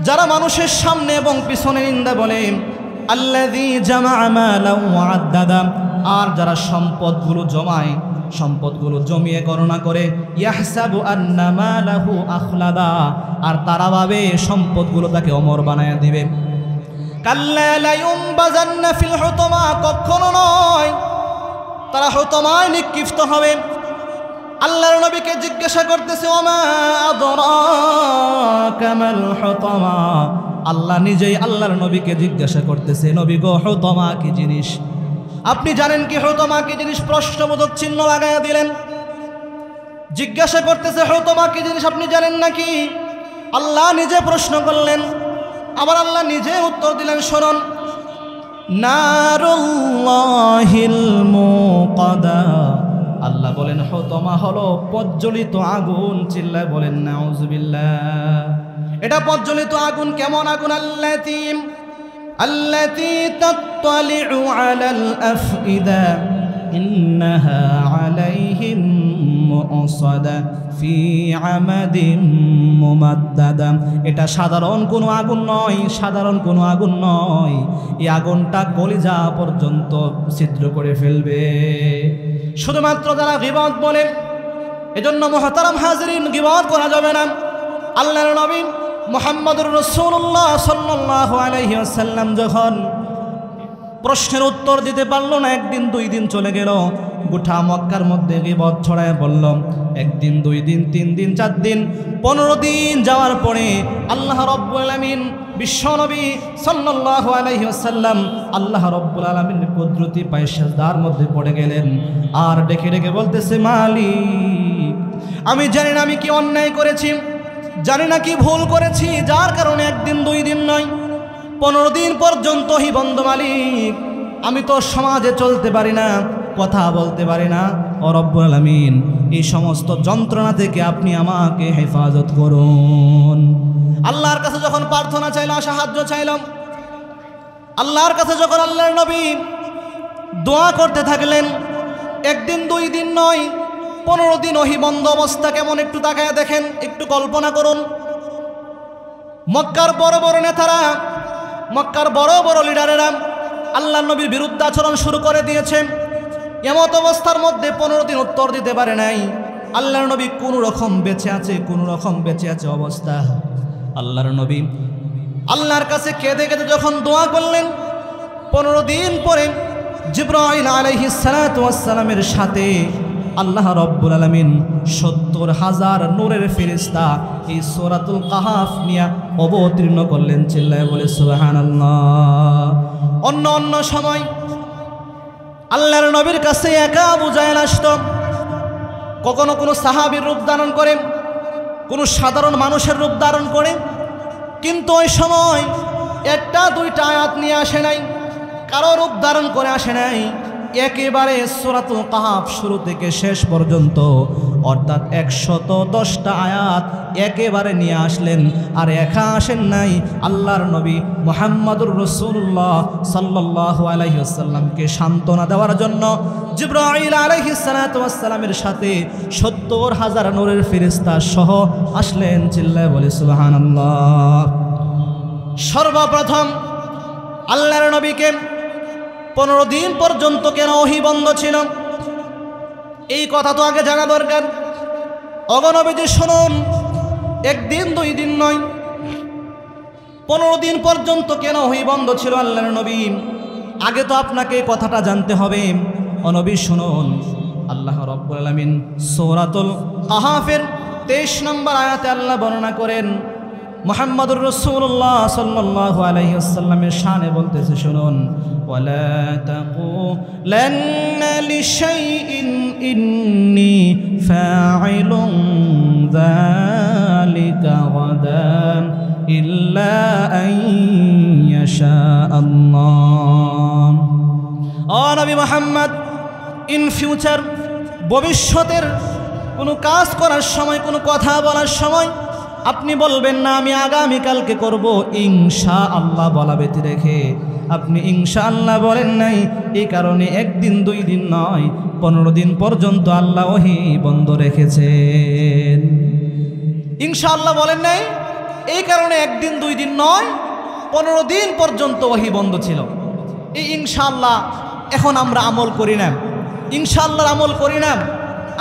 যারা মানুষের সামনে এবং পিছনে নিন্দা বলে, আল্লাযী জামা'a মালান ওয়া আদ্দাদা, আর যারা সম্পদগুলো জমায়, সম্পদগুলো জমিয়ে গণনা করে, ইয়াহসাবু আন্না মালাহু আখলাদা, আর তারা ভাবে সম্পদগুলো তাকে অমর বানায়া দিবে। কাল্লা লায়ুনবাযান্না ফিল হুতামা, কখনো নয়, তারা হুতামায় নিক্ষিপ্ত হবে। আল্লাহর নবীকে জিজ্ঞাসা করতেছে, ওমা আদরাকা মাল হুতামা, আল্লাহ নিজেই আল্লাহর নবীকে জিজ্ঞাসা করতেছে, নবী গো, হুতামা কি জিনিস? আপনি জানেন কি হুতামা কি জিনিস? প্রশ্নবোধক চিহ্ন লাগাইয়া দিলেন। জিজ্ঞাসা করতেছে, হুতামা কি জিনিস আপনি জানেন নাকি? আল্লাহ নিজে প্রশ্ন করলেন, আবার আল্লাহ নিজে উত্তর দিলেন, শুনুন, নারুল্লাহিল মুকাদা, আল্লাহ বলেন হুতামা হলো প্রজ্বলিত আগুন। চিল্লায় বলেন নাউযুবিল্লাহ। এটা প্রজ্বলিত আগুন। কেমন আগুন? আল্লাতী তাত্তালি'ু আলাল আফইদা ইন্নাহা আলাইহিম মুসাদা ফি আমাদিন মুমাদ্দাদা। এটা সাধারণ কোনো আগুন নয়, সাধারণ কোনো আগুন নয়। এই আগুনটা কলিজা পর্যন্ত ছিদ্র করে ফেলবে। শুধুমাত্র যারা গীবত বলে, এজন্য মুহতারাম হাজিরিন, গীবত করা যাবে না। আল্লাহর নবী মুহাম্মদুর রাসূলুল্লাহ সাল্লাল্লাহু আলাইহি ওয়াসাল্লাম যখন প্রশ্নের উত্তর দিতে পারল না, একদিন দুই দিন চলে গেল, গোটা মক্কার মধ্যে গীবত ছড়ায় বলল। একদিন, দুই দিন, 3 দিন, 4 দিন, 15 দিন যাওয়ার পরে আল্লাহ রাব্বুল আলামিন বিশ্বনবী সাল্লাল্লাহু আলাইহি ওয়াসাল্লাম আল্লাহ রাব্বুল আলামিনের কুদরতি পায়ে সিজদার মধ্যে পড়ে গেলেন, আর ডেকে ডেকে বলতেছে, মালিক, আমি জানি না আমি কি অন্যায় করেছি, জানি না কি ভুল করেছি, যার কারণে একদিন দুই দিন নয় 15 দিন পর্যন্ত হি বন্ধ। মালিক, আমি তো সমাজে চলতে পারি না, কথা বলতে পারি না। ও রব্বুল আলামিন, এই সমস্ত যন্ত্রণা থেকে আপনি আমাকে হেফাজত করুন। আল্লাহর কাছে যখন প্রার্থনা চাইলাম, সাহায্য চাইলাম, আল্লাহর কাছে যখন আল্লাহর নবী দোয়া করতে থাকলেন, একদিন দুই দিন নয় 15 দিন ওহি বন্ধ অবস্থা। কেমন একটু তাকায় দেখেন, একটু কল্পনা করুন। মক্কার বড় বড় নেতারা, মক্কার বড় বড় লিডারেরা আল্লাহর নবীর বিরুদ্ধে আচরণ শুরু করে দিয়েছে। এমত অবস্থার মধ্যে 15 দিন উত্তর দিতে পারে নাই। আল্লাহর নবী কোনো রকম বেঁচে আছে, কোনো রকম বেঁচে আছে অবস্থা। আল্লাহর নবী আল্লাহর কাছে কেঁদে কেঁদে যখন দোয়া করলেন, 15 দিন পরে জিবরাইল আলাইহিস সালাতু ওয়াস সালামের সাথে আল্লাহ রব্বুল আলামিন ৭০,০০০ নূরের ফেরেশতা এই সূরাতুল কাহাফ নিয়ে অবতীর্ণ করলেন। চিল্লায় বলে সুবহানাল্লাহ। অন্য সময় আল্লাহর নবীর কাছে একা আবু জাহেল আসতো, কখনো কোনো সাহাবীর রূপ ধারণ করে, কোনো সাধারণ মানুষের রূপ ধারণ করে, কিন্তু ওই সময় একটা দুইটা আয়াত নিয়ে আসে নাই, কারো রূপ ধারণ করে আসে নাই। একেবারে সূরাতুল কাহাফ শুরু থেকে শেষ পর্যন্ত অর্থাৎ ১১০টা আয়াত একেবারে নিয়ে আসলেন। আর একা আসেন নাই, আল্লাহর নবী মুহাম্মদুর রাসূলুল্লাহ সাল্লাল্লাহু আলাইহি ওয়াসাল্লামকে সান্ত্বনা দেওয়ার জন্য জিবরাইল আলাইহিস সালাতু ওয়াস সালামের সাথে ৭০,০০০ নূরের ফেরেশতা সহ আসলেন। চিল্লায় বলে সুবহানাল্লাহ। সর্বপ্রথম আল্লাহর নবীকে 15 দিন পর্যন্ত কেন ওহী বন্ধ ছিল, এই কথা তো আগে জানা দরকার। অগণবিজি শুনুন, একদিন 2 দিন নয়, 15 দিন পর্যন্ত কেন ওহী বন্ধ ছিল আল্লাহর নবী, আগে তো আপনাকে এই কথাটা জানতে হবে। নবী শুনুন, আল্লাহ রাব্বুল আলামিন সূরাতুল কাহাফের 23 নম্বর আয়াতে আল্লাহ বর্ণনা করেন, মুহাম্মদুর রাসূলুল্লাহ সাল্লাল্লাহু আলাইহি ওয়াসাল্লামের শানে বলতেছে, শুনুন, ওয়ালা তাকুলান্না লিশাইইন ইন্নী ফাইলুন যালিকা গাদান ইল্লা আন ইয়াশা আল্লাহ। ও নবী মুহাম্মদ, ইন ফিউচার, ভবিষ্যতের কোনো কাজ করার সময়, কোনো কথা বলার সময় আপনি বলবেন না আমি আগামীকালকে করব ইনশাআল্লাহ বলা ব্যতি রেখে আপনি ইনশাআল্লাহ বলেন নাই। এই কারণে 1 দিন 2 দিন নয়, 15 দিন পর্যন্ত আল্লাহ ওহী বন্ধ রেখেছেন। ইনশাআল্লাহ বলেন নাই, এই কারণে 1 দিন 2 দিন নয়, 15 দিন পর্যন্ত ওহী বন্ধ ছিল। এই ইনশাআল্লাহ এখন আমরা আমল করি না, ইনশাআল্লাহর আমল করি না,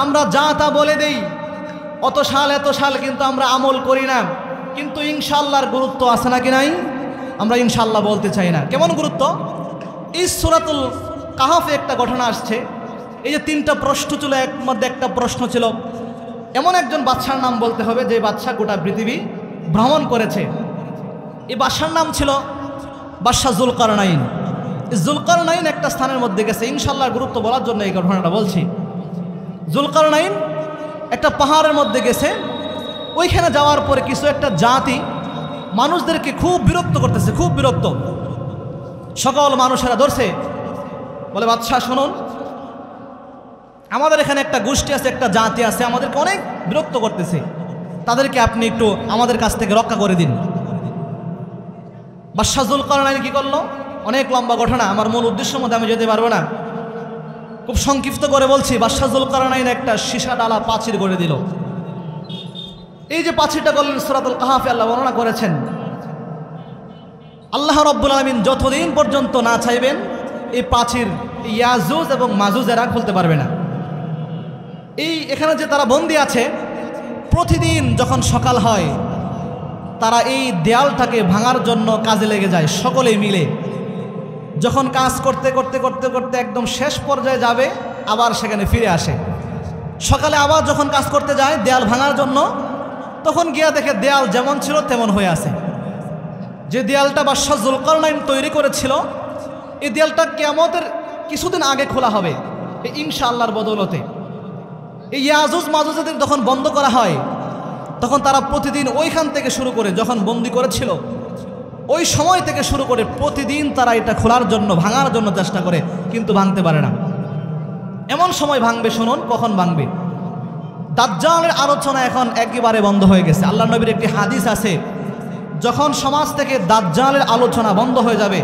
আমরা যা তা বলে দেই, অত সাল এত সাল, কিন্তু আমরা আমল করি না। কিন্তু ইনশাআল্লাহর গুরুত্ব আছে নাকি নাই? আমরা ইনশাআল্লাহ বলতে চাই না। কেমন গুরুত্ব? এই সূরাতুল কাহাফে একটা ঘটনা আসছে। এই যে 3টা প্রশ্ন ছিল, এর মধ্যে একটা প্রশ্ন ছিল এমন একজন বাদশার নাম বলতে হবে যে বাদশা গোটা পৃথিবী ভ্রমণ করেছে। এই বাদশার নাম ছিল বাদশা যুলকারনাইন। যুলকারনাইন একটা স্থানের মধ্যে গেছে, ইনশাআল্লাহর গুরুত্ব বলার জন্য এই ঘটনাটা বলছি। যুলকারনাইন একটা পাহাড়ের মধ্যে গেছে, ওইখানে যাওয়ার পরে কিছু একটা জাতি মানুষদেরকে খুব বিরক্ত করতেছে, খুব বিরক্ত। সকল মানুষেরা ধরছে, বলে বাদশাহ শুনুন, আমাদের এখানে একটা গোষ্ঠী আছে, একটা জাতি আছে, আমাদেরকে অনেক বিরক্ত করতেছে, তাদেরকে আপনি একটু আমাদের কাছ থেকে রক্ষা করে দিন। বাদশাহ যুলকারনাইন কি করলো? অনেক লম্বা ঘটনা, আমার মূল উদ্দেশ্যের মধ্যে আমি যেতে পারবো না, খুব সংক্ষিপ্ত করে বলছি। বাদশাহ যুলকারনাইন একটা সীসা ডালা প্রাচীর করে দিল। এই যে প্রাচীরটা করলেন, সূরাতুল কাহাফে আল্লাহ বর্ণনা করেছেন, আল্লাহ রাব্বুল আলামিন যতদিন পর্যন্ত না চাইবেন এই প্রাচীর ইয়াজুজ এবং মাজুজেরা খুলতে পারবে না। এই এখানে যে তারা বন্দী আছে, প্রতিদিন যখন সকাল হয় তারা এই দেয়ালটাকে ভাঙার জন্য কাজে লেগে যায়, সকলেই মিলে। যখন কাজ করতে করতে করতে করতে একদম শেষ পর্যায়ে যাবে, আবার সেখানে ফিরে আসে। সকালে আবার যখন কাজ করতে যায় দেয়াল ভাঙার জন্য, তখন গিয়া দেখে দেয়াল যেমন ছিল তেমন হয়ে আছে। যে দেয়ালটা বাদশাহ যুলকারনাইন তৈরি করেছিল, এই দেয়ালটা কিয়ামতের কিছুদিন আগে খোলা হবে এই ইনশাআল্লাহর বদৌলতে। এই ইয়াজুজ মাজুজদের যখন বন্ধ করা হয়, তখন তারা প্রতিদিন ওইখান থেকে শুরু করে, যখন বন্দি করেছিল ওই সময় থেকে শুরু করে প্রতিদিন তারা এটা খোলার জন্য, ভাঙার জন্য চেষ্টা করে, কিন্তু ভাঙতে পারে না। এমন সময় ভাঙবে, শুনুন কখন ভাঙবে। দাজ্জালের আলোচনা এখন একেবারে বন্ধ হয়ে গেছে। আল্লাহ নবীর একটি হাদিস আছে, যখন সমাজ থেকে দাজ্জালের আলোচনা বন্ধ হয়ে যাবে,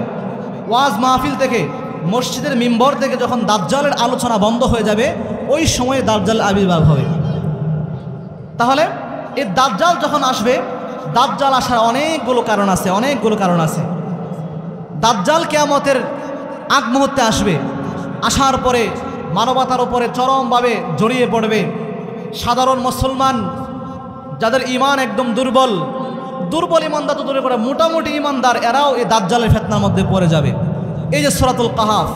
ওয়াজ মাহফিল থেকে, মসজিদের মিম্বর থেকে যখন দাজ্জালের আলোচনা বন্ধ হয়ে যাবে, ওই সময়ে দাজ্জাল আবির্ভাব হবে। তাহলে এই দাজ্জাল যখন আসবে, দাজ্জাল আসার অনেকগুলো কারণ আছে, অনেকগুলো কারণ আছে। দাজ্জাল কিয়ামতের আগ মুহূর্তে আসবে, আসার পরে মানবতার উপরে চরমভাবে জড়িয়ে পড়বে। সাধারণ মুসলমান যাদের ঈমান একদম দুর্বল, দুর্বল ঈমানদার তো দূরে পড়ে, মোটামুটি ঈমানদার এরাও এই দাজ্জালের ফিতনার মধ্যে পড়ে যাবে। এই যে সূরাতুল কাহাফ,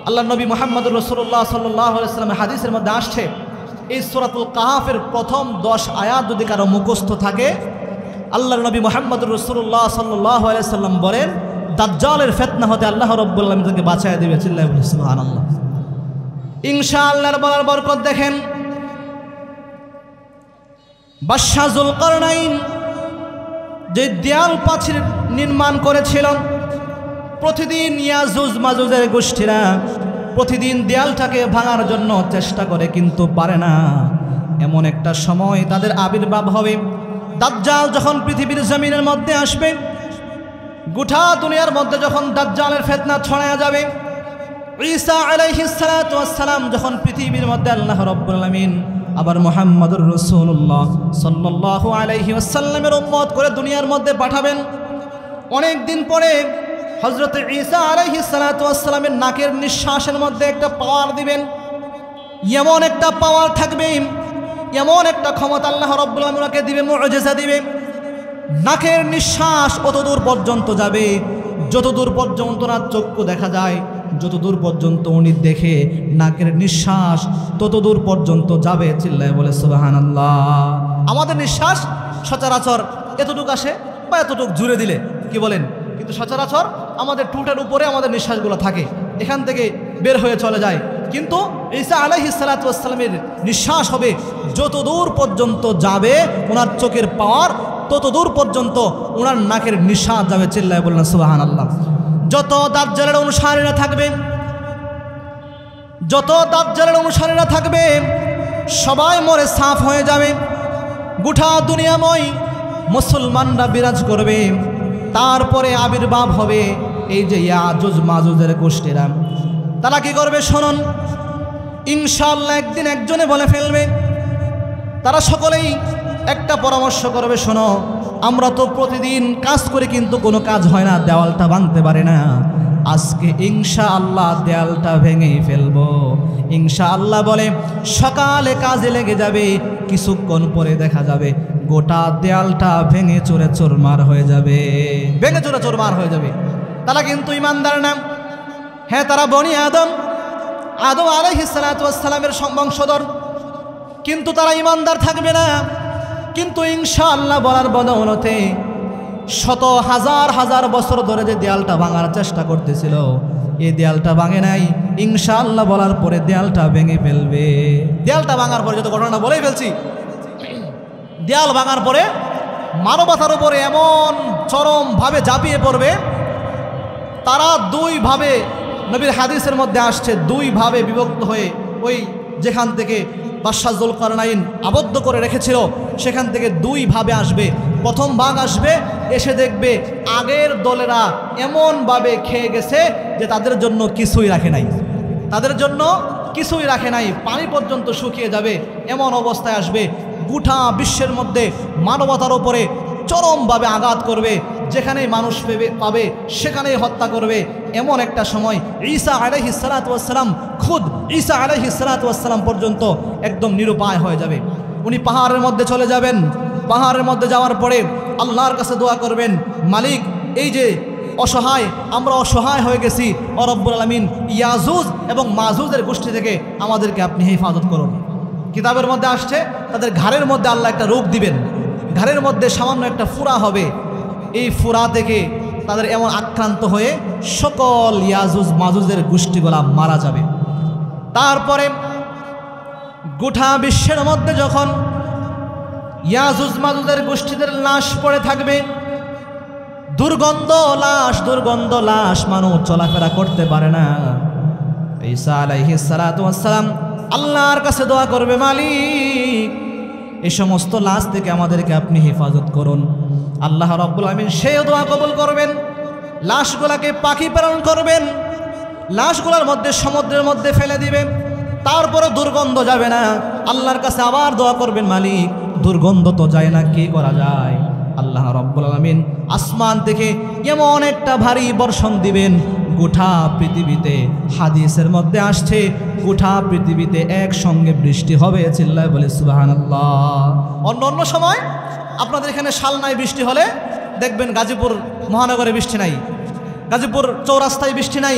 আল্লাহ নবী মুহাম্মদুর রাসূলুল্লাহ সাল্লাল্লাহু আলাইহি ওয়াসাল্লামের হাদিসের মধ্যে আসছে, এই সূরাতুল কাহাফের প্রথম 10 আয়াত যদি কারো মুখস্থ থাকে, আল্লাহর নবী মুহাম্মদুর রাসূলুল্লাহ সাল্লাল্লাহু আলাইহি ওয়াসাল্লাম বলেন দাজ্জালের ফিতনা হতে আল্লাহ রাব্বুল আলামিন তাকে বাঁচায় দিবে। চিল্লায় বলি সুবহানাল্লাহ। ইনশাআল্লাহর বলার বরকত দেখেন। বাদশাহ যুলকারনাইন যে দেয়াল প্রাচীর নির্মাণ করেছিল, প্রতিদিন ইয়াজুজ মাজুজের গোষ্ঠীরা প্রতিদিন দেয়ালটাকে ভাঙার জন্য চেষ্টা করে কিন্তু পারে না। এমন একটা সময় তাদের আবির্ভাব হবে, দাজ্জাল যখন পৃথিবীর জমিনের মধ্যে আসবে, গোটা দুনিয়ার মধ্যে যখন দাজ্জালের ফিতনা ছড়ায়া যাবে, ঈসা আলাইহিস সালাতু ওয়াস সালাম যখন পৃথিবীর মধ্যে আল্লাহ রাব্বুল আলামিন আবার মুহাম্মদুর রাসূলুল্লাহ সাল্লাল্লাহু আলাইহি ওয়াসাল্লামের উম্মত করে দুনিয়ার মধ্যে পাঠাবেন, অনেক দিন পরে হযরত ঈসা আলাইহিস সালাতু ওয়াস সালামের নাকের নিঃশ্বাসের মধ্যে একটা পাওয়ার দিবেন। এমন একটা পাওয়ার থাকবে, এমন একটা ক্ষমতা আল্লাহ রাব্বুল আলামিন ওনাকে দিবে, মুআজিজা দিবে। নাকের নিঃশ্বাস অতদূর পর্যন্ত যাবে যতদূর পর্যন্ত না চক্ষু দেখা যায়, যতদূর পর্যন্ত উনি দেখে নাকের নিঃশ্বাস ততদূর পর্যন্ত যাবে। চিল্লায় বলে সুবহানাল্লাহ। আমাদের নিঃশ্বাস সচরাচর এতটুকু আসে বা এতটুকু জুড়ে দিলে কি বলেন, কিন্তু সচরাচর আমাদের টুটের উপরে আমাদের নিঃশ্বাসগুলো থাকে, এখান থেকে বের হয়ে চলে যায়। কিন্তু ঈসা আলাইহিস সালাতু ওয়াস সালামের নিঃশ্বাস হবে যতদূর পর্যন্ত যাবে ওনার চোখের পাওয়ার, ততদূর পর্যন্ত ওনার নাকের নিঃশ্বাস যাবে। চিল্লায় বললেন সুবহানাল্লাহ। যত দাজ্জালের অনুসারীরা থাকবে, যত দাজ্জালের অনুসারীরা থাকবে সবাই মরে সাফ হয়ে যাবে, গোটা দুনিয়াময় মুসলমানরা বিরাজ করবে। তারপরে আবির্ভাব হবে এই যে ইয়াজুজ মাজুজের গোষ্ঠীরা। তারা কি করবে শুনুন, ইনশাআল্লাহ একদিন একজনে বলে ফেলবে, তারা সকলেই একটা পরামর্শ করবে, শোনো আমরা তো প্রতিদিন কাজ করে কিন্তু কোনো কাজ হয় না, দেওয়ালটা ভাঙতে পারে না, আজকে ইনশাআল্লাহ দেওয়ালটা ভেঙেই ফেলবো। ইনশাআল্লাহ বলে সকালে কাজে লেগে যাবে, কিছুক্ষণ পরে দেখা যাবে গোটা দেওয়ালটা ভেঙে চোরে চোরমার হয়ে যাবে, ভেঙে চোরে চোরমার হয়ে যাবে। তারা কিন্তু ইমানদার না, হ্যাঁ তারা বনি আদম আলাইহিস সালাতু ওয়াস সালামের বংশধর, কিন্তু তারা ইমানদার থাকবে না। কিন্তু ইনশাআল্লাহ বলার বদৌলতে শত হাজার হাজার বছর ধরে যে দেয়ালটা ভাঙার চেষ্টা করতেছিল, এই দেয়ালটা ভাঙে নাই। ইনশাআল্লাহ বলার পরে দেয়ালটা ভেঙে ফেলবে। দেয়ালটা ভাঙার পরে যত ঘটনা বলেই ফেলছি, দেয়াল ভাঙার পরে মানবতার উপরে এমন চরমভাবে ঝাঁপিয়ে পড়বে, তারা দুইভাবে, নবীর হাদিসের মধ্যে আসছে, দুইভাবে বিভক্ত হয়ে ওই যেখান থেকে বাদশাহ যুলকারনাইন আবদ্ধ করে রেখেছিল সেখান থেকে দুইভাবে আসবে। প্রথম ভাগ আসবে, এসে দেখবে আগের দলেরা এমনভাবে খেয়ে গেছে যে তাদের জন্য কিছুই রাখে নাই, তাদের জন্য কিছুই রাখে নাই, পানি পর্যন্ত শুকিয়ে যাবে, এমন অবস্থায় আসবে। গোটা বিশ্বের মধ্যে মানবতার উপরে চরমভাবে আঘাত করবে, যেখানেই মানুষ পাবে সেখানেই হত্যা করবে। এমন একটা সময় ঈসা আলাইহিস সালাতু ওয়াস সালাম, খুদ ঈসা আলাইহিস সালাতু ওয়াস সালাম পর্যন্ত একদম নিরুপায় হয়ে যাবে। উনি পাহাড়ের মধ্যে চলে যাবেন, পাহাড়ের মধ্যে যাওয়ার পরে আল্লাহর কাছে দোয়া করবেন, মালিক এই যে অসহায়, আমরা অসহায় হয়ে গেছি, ও রব্বুল আলামিন ইয়াজুজ এবং মাজুজের গোষ্ঠী থেকে আমাদেরকে আপনি হেফাজত করুন। কিতাবের মধ্যে আসছে তাদের ঘাড়ের মধ্যে আল্লাহ একটা রোগ দিবেন, ঘাড়ের মধ্যে সামান্য একটা ফুরা হবে, এই ফুরা থেকে তাদের এমন আক্রান্ত হয়ে সকল ইয়াজুজ মাজুজের গোষ্ঠীগুলা মারা যাবে। তারপরে গোটা বিশ্বের মধ্যে যখন ইয়াজুজ মাজুজের গোষ্ঠীদের লাশ পড়ে থাকবে, দুর্গন্ধ লাশ, মানুষ চলাফেরা করতে পারে না। ঈসা আলাইহিস সালাতু ওয়াস সালাম আল্লাহর কাছে দোয়া করবে, মালিক এই সমস্ত লাশ থেকে আমাদেরকে আপনি হেফাজত করুন। আল্লাহ রাব্বুল আলামিন সেই দোয়া কবুল করবেন, লাশগুলাকে পাখি প্রেরণ করবেন, লাশগুলার মধ্যে সমুদ্রের মধ্যে ফেলে দিবেন, তারপরে দুর্গন্ধ যাবে না। আল্লাহর কাছে আবার দোয়া করবেন, মালিক দুর্গন্ধ তো যায় না, কি করা যায়? আল্লাহ রাব্বুল আলামিন আসমান থেকে এমন একটা ভারী বর্ষণ দিবেন, গোটা পৃথিবীতে, হাদিসের মধ্যে আসছে গোটা পৃথিবীতে একসঙ্গে বৃষ্টি হবে। চিল্লায় বলে সুবহানাল্লাহ। অন্য সময় আপনাদের এখানে শালনায় বৃষ্টি হলে দেখবেন গাজীপুর মহানগরে বৃষ্টি নাই, গাজীপুর চৌরাস্তায় বৃষ্টি নাই,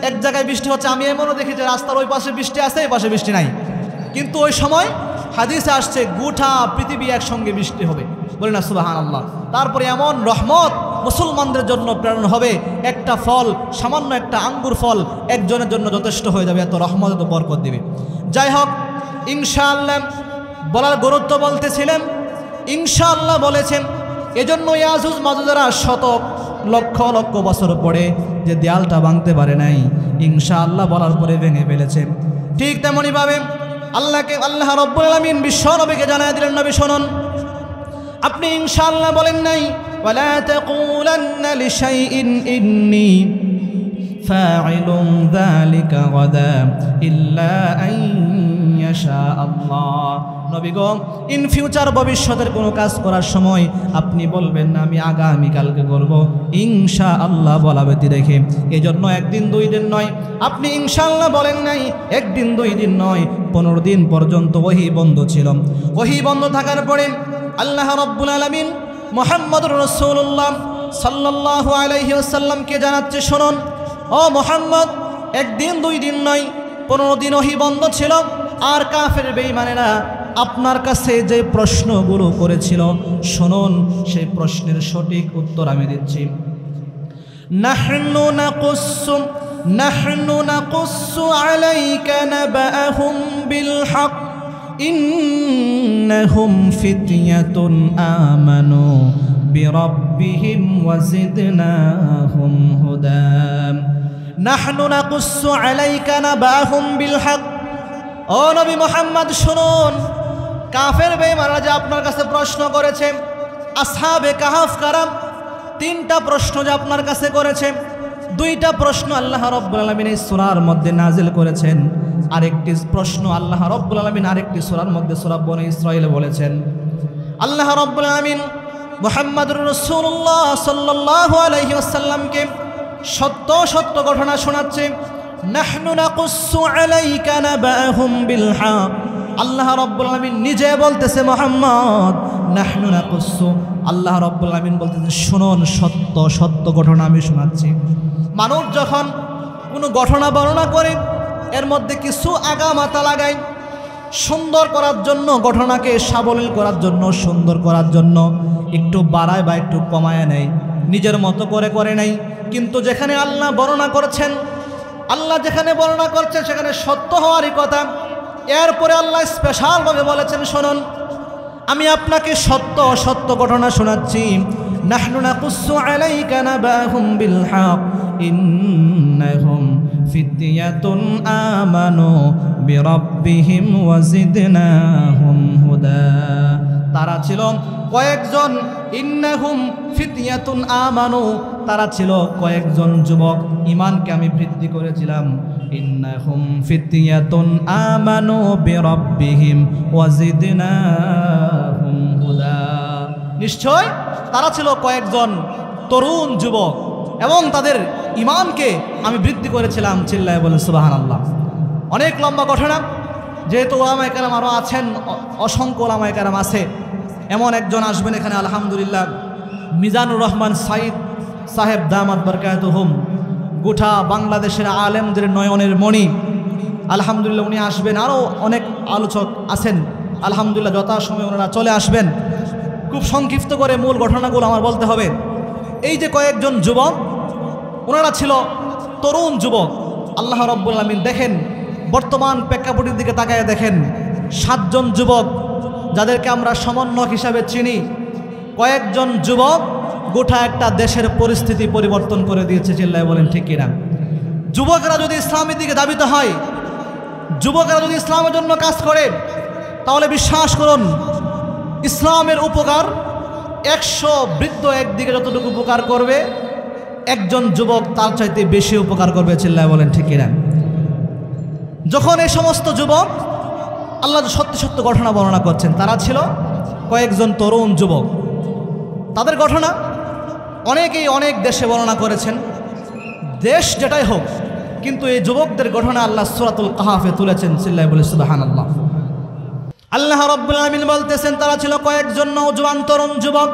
এক জায়গায় বৃষ্টি হচ্ছে, আমি এমনও দেখি যে রাস্তার ওই পাশে বৃষ্টি আছে, এই পাশে বৃষ্টি নাই, কিন্তু ওই সময় হাদিসে আসছে গোটা পৃথিবী একসঙ্গে বৃষ্টি হবে, বলি না সুবহানাল্লাহ। তারপরে এমন রহমত মুসলমানদের জন্য প্রেরণ হবে, একটা ফল, সামান্য একটা আঙ্গুর ফল একজনের জন্য যথেষ্ট হয়ে যাবে, এত রহমত, এত বরকত দিবে। যাই হোক, ইনশাআল্লাহ বলার গুরুত্ব বলতেছিলেন, ইনশাআল্লাহ বলেছেন। এজন্য ইয়াজুজ মাজুজরা শতক লক্ষ লক্ষ বছর পরে যে দেয়ালটা ভাঙতে পারে নাই, ইনশাআল্লাহ বলার পরে ভেঙে ফেলেছে। ঠিক তেমনইভাবে আল্লাহ রাব্বুল আলামিন বিশ্ব নবীকে জানায় দিলেন, নবী শুনুন, আপনি ইনশাআল্লাহ বলেন নাই ওয়ালা তাকুলান্না লিশাইইন ইন্নী ফাইলুন যালিকা গাদা ইল্লা আন ইয়াশা আল্লাহ। নবী গো, ইন ফিউচার ভবিষ্যতের কোনো কাজ করার সময় আপনি বলবেন না আমি আগামীকালকে করব, ইনশাআল্লাহ বলা ব্যতি রেখে। এই জন্য একদিন দুই দিন নয়, আপনি ইনশাআল্লাহ বলেন নাই, একদিন দুই দিন নয়, 15 দিন পর্যন্ত ওহী বন্ধ ছিল। ওহী বন্ধ থাকার পরে আল্লাহ রাব্বুল আলামিন মুহাম্মদুর রাসূলুল্লাহ সাল্লাল্লাহু আলাইহি ওয়াসাল্লামকে জানাচ্ছে, শুনুন ও মুহাম্মদ, একদিন দুই দিন নয়, 15 দিন ওহী বন্ধ ছিল। আর কাফের বেঈমানেরা আপনার কাছে যে প্রশ্নগুলো করেছিল, শুনুন সেই প্রশ্নের সঠিক উত্তর আমি দিচ্ছি। নাহনু নাকুসু আলাইকা নাবাআহুম বিল হক ইন্নাহুম ফিতয়াতুন আমানু বিরাব্বিহিম ওয়াজিদনাহুম হুদা। নাহনু নাকুসু আলাইকা নাবাআহুম বিল হক। ও নবী মুহাম্মদ শুনুন, কাফের বেঈমানরা যে আপনার কাছে প্রশ্ন করেছে, আসহাবে কাহাফ কারা, 3টা প্রশ্ন যে আপনার কাছে করেছে, 2টা প্রশ্ন আল্লাহ রাব্বুল আলামিন এই সূরার মধ্যে নাজিল করেছেন, আরেকটি প্রশ্ন আল্লাহ রাব্বুল আলামিন আরেকটি সূরার মধ্যে সূরা বনী ইসরাঈলে বলেছেন। আল্লাহ রাব্বুল আলামিন মুহাম্মদুর রাসূলুল্লাহ সাল্লাল্লাহু আলাইহি ওয়াসাল্লামকে সত্য সত্য ঘটনা শোনাচ্ছে। নাহনু নাকুসু আলাইকা নাবাআহুম বিল হক। আল্লাহ রাব্বুল আলামিন নিজে বলতেছে, মুহাম্মদ নাহনু নাকুসু, আল্লাহ রাব্বুল আলামিন বলতেছে শুনুন, সত্য সত্য ঘটনা আমি শোনাচ্ছি। মানুষ যখন কোনো ঘটনা বর্ণনা করে এর মধ্যে কিছু আগামাতা লাগায় সুন্দর করার জন্য, ঘটনাকে সাবলীল করার জন্য, সুন্দর করার জন্য একটু বাড়ায় বা একটু কমায় নেয়, নিজের মতো করে নেয়। কিন্তু যেখানে আল্লাহ বর্ণনা করছেন, আল্লাহ যেখানে বর্ণনা করছেন সেখানে সত্য হওয়ারই কথা। এরপরে আল্লাহ স্পেশালভাবে বলেছেন, শুনুন আমি আপনাকে সত্য সত্য ঘটনা শোনাচ্ছি। নাহনু নাকুসু আলাইকা নাবাআহুম বিল হক ইন্নাহুম ফিতয়াতুন আমানু বিরাব্বিহিম ওয়াজিদনাহুম হুদা। তারা ছিল কয়েকজন, ইন্নাহুম ফিতয়াতুন আমানু, তারা ছিল কয়েকজন যুবক, ইমানকে আমি বৃদ্ধি করেছিলাম। ইন্নাহুম ফিতয়াতুন আমানু বিরাব্বিহিম ওয়াজিদনাহুম হুদা। নিশ্চয় তারা ছিল কয়েকজন তরুণ যুবক এবং তাদের ইমানকে আমি বৃদ্ধি করেছিলাম। চিল্লায় বলে সুবহানাল্লাহ। অনেক লম্বা ঘটনা, যেহেতু ওলামায়ে কেরাম আরও আছেন, অসংখ্য ওলামায়ে কেরাম আছে। এমন একজন আসবেন এখানে আলহামদুলিল্লাহ, মিজানুর রহমান সাইদ সাহেব দামাত বরকাতুহুম, গোটা বাংলাদেশের আলেমদের নয়নের মণি, আলহামদুলিল্লাহ উনি আসবেন। আরও অনেক আলোচক আছেন আলহামদুলিল্লাহ, যথাসময়ে ওনারা চলে আসবেন। খুব সংক্ষিপ্ত করে মূল ঘটনাগুলো আমার বলতে হবে। এই যে কয়েকজন যুবক, ওনারা ছিল তরুণ যুবক। আল্লাহ রাব্বুল আলামিন দেখেন, বর্তমান প্রেক্ষাপটের দিকে তাকায় দেখেন, 7 জন যুবক যাদেরকে আমরা সমন্বয়ক হিসাবে চিনি, কয়েকজন যুবক গোটা একটা দেশের পরিস্থিতি পরিবর্তন করে দিয়েছে। চিল্লায় বলেন ঠিক কিনা? যুবকরা যদি ইসলামের দিকে ধাবিত হয়, যুবকরা যদি ইসলামের জন্য কাজ করে, তাহলে বিশ্বাস করুন ইসলামের উপকার 100 বৃদ্ধ একদিকে যতটুকু উপকার করবে, একজন যুবক তার চাইতে বেশি উপকার করবে। চিল্লায় বলেন ঠিক কিনা? যখন এই সমস্ত যুবক, আল্লাহ সত্য সত্য ঘটনা বর্ণনা করছেন, তারা ছিল কয়েকজন তরুণ যুবক। তাদের ঘটনা অনেকেই অনেক দেশে বর্ণনা করেছেন, দেশ যেটাই হোক, কিন্তু এই যুবকদের ঘটনা আল্লাহ সূরাতুল কাহাফে তুলেছেন। চিল্লায় বলে সুবহানাল্লাহ। আল্লাহ রাব্বুল আলামিন বলতেছেন তারা ছিল কয়েকজন নওজোয়ান তরুণ যুবক।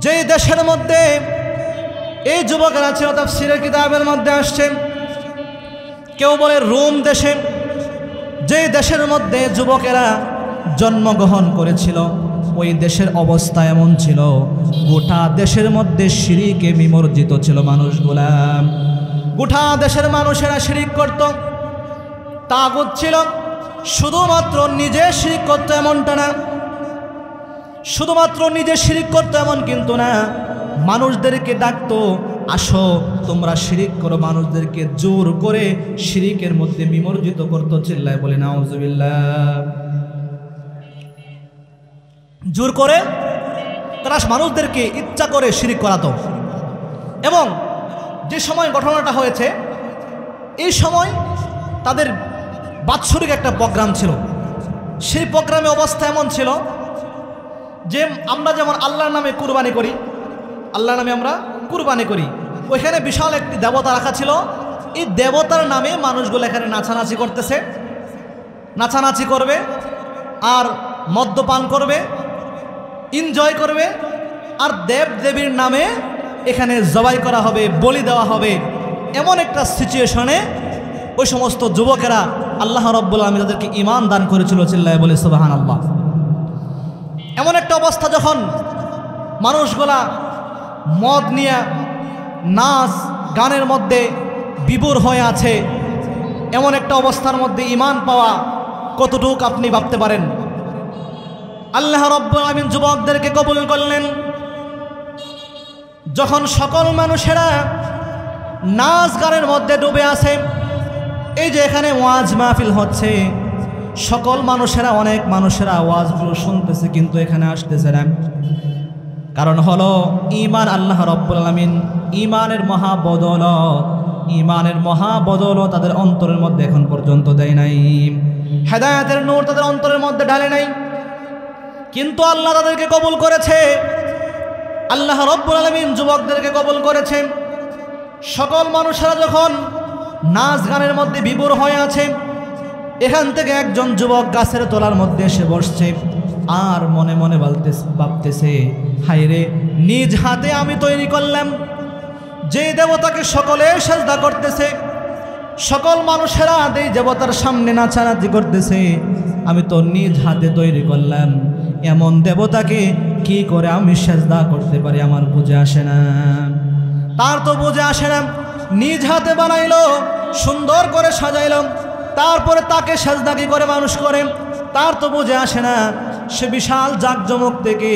যেই দেশের মধ্যে এই যুবকেরা ছিল, তাফসীরের কিতাবের মধ্যে আসছে কেউ বলে রোম দেশে, যে দেশের মধ্যে যুবকেরা জন্মগ্রহণ করেছিল ওই দেশের অবস্থা এমন ছিল, গোটা দেশের মধ্যে শিরিকে বিমর্জিত ছিল মানুষগুলা। গোটা দেশের মানুষেরা শিরিক করত, তাগুত ছিল। শুধুমাত্র নিজে শিরিক করতো এমনটা না, শুধুমাত্র নিজে শিরিক করতো এমন কিন্তু না, মানুষদেরকে ডাকতো, আসো তোমরা শিরিক করো, মানুষদেরকে জোর করে শিরিকের মধ্যে বিমর্জিত করতো। চিল্লায় বলে নাউজুবিল্লাহ। জোর করে তারা মানুষদেরকে ইচ্ছা করে শিরিক করাতো। এবং যে সময় ঘটনাটা হয়েছে এই সময় তাদের বাৎসরিক একটা প্রোগ্রাম ছিল। সেই প্রোগ্রামে অবস্থা এমন ছিল যে আমরা যেমন আল্লাহর নামে কুরবানি করি, আল্লাহর নামে আমরা কুরবানি করি, ওইখানে বিশাল একটি দেবতা রাখা ছিল। এই দেবতার নামে মানুষগুলো এখানে নাচানাচি করতেছে, নাচানাচি করবে আর মদ্যপান করবে, এনজয় করবে, আর দেব দেবীর নামে এখানে জবাই করা হবে, বলি দেওয়া হবে। এমন একটা সিচুয়েশনে ওই সমস্ত যুবকেরা, আল্লাহ রাব্বুল আলামিন তাদেরকে ঈমান দান করেছিল। চিল্লায় বলে সুবহানাল্লাহ। এমন একটা অবস্থা যখন মানুষগুলা মদ নিয়ে নাচ গানের মধ্যে বিভোর হয়ে আছে, এমন একটা অবস্থার মধ্যে ঈমান পাওয়া কতটুকু আপনি ভাবতে পারেন? আল্লাহ রাব্বুল আলামিন যুবকদেরকে কবুল করলেন। যখন সকল মানুষেরা নাচ গানের মধ্যে ডুবে আছে, এই যে এখানে ওয়াজ মাহফিল হচ্ছে, সকল মানুষেরা, অনেক মানুষেরা ওয়াজগুলো শুনতেছে কিন্তু এখানে আসতেছে না। কারণ হলো ঈমান আল্লাহ রাব্বুল আলামিন ঈমানের মহাবদৌলত, ঈমানের মহাবদৌলত তাদের অন্তরের মধ্যে এখন পর্যন্ত দেয় নাই। হেদায়েতের নূর তাদের অন্তরের মধ্যে ঢালে নাই, কিন্তু আল্লাহ তাদেরকে কবুল করেছে। আল্লাহ রাব্বুল আলামিন যুবকদেরকে কবুল করেছেন। সকল মানুষেরা যখন নাচ গানের মধ্যে বিভোর হয়ে আছে, এখান থেকে একজন যুবক গাছের তলার মধ্যে এসে বসছে আর মনে মনে ভাবতেছে, হায় রে, নিজ হাতে আমি তৈরি করলাম যে দেবতাকে সকলে সেজদা করতেছে, সকল মানুষেরা এই দেবতার সামনে নাচানাচি করতেছে, আমি তো নিজ হাতে তৈরি করলাম, এমন দেবতাকে কি করে আমি সেজদা করতে পারি? আমার বুঝে আসে না। তার তো বুঝে আসে না, নিজ হাতে বানাইলো, সুন্দর করে সাজাইলাম, তারপরে তাকে সেজদা কি করে মানুষ করে? তার তো বুঝে আসে না। সে বিশাল জাকজমক থেকে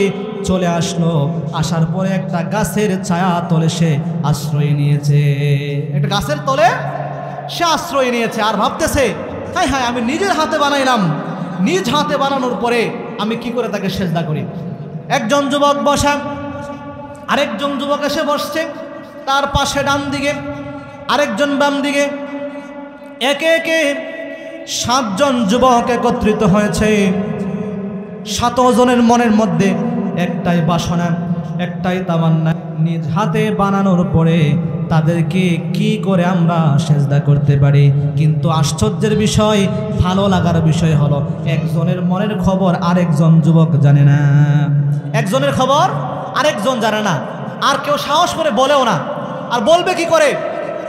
চলে আসলো, আসার পরে একটা গাছের ছায়া তলে সে আশ্রয় নিয়েছে, একটা গাছের তলে সে আশ্রয় নিয়েছে। আর ভাবতেছে, হায় হায়, আমি নিজের হাতে বানাইলাম, নিজ হাতে বানানোর পরে আমি কি করে তাকে সেজদা করি? একজন যুবক বসা, আরেকজন যুবক এসে বসছে, তার পাশে ডান দিকে আরেকজন, বাম দিকে, একে একে 7 জন যুবক একত্রিত হয়েছে। 7 জনের মনের মধ্যে একটাই বাসনা, একটাই তামান্না, নিজ হাতে বানানোর পরে তাদেরকে কি করে আমরা সেজদা করতে পারি। কিন্তু আশ্চর্যের বিষয়, ভালো লাগার বিষয় হলো, একজনের মনের খবর আরেকজন যুবক জানে না। একজনের খবর আরেকজন জানে না, আর কেউ সাহস করে বলেও না। আর বলবে কি করে?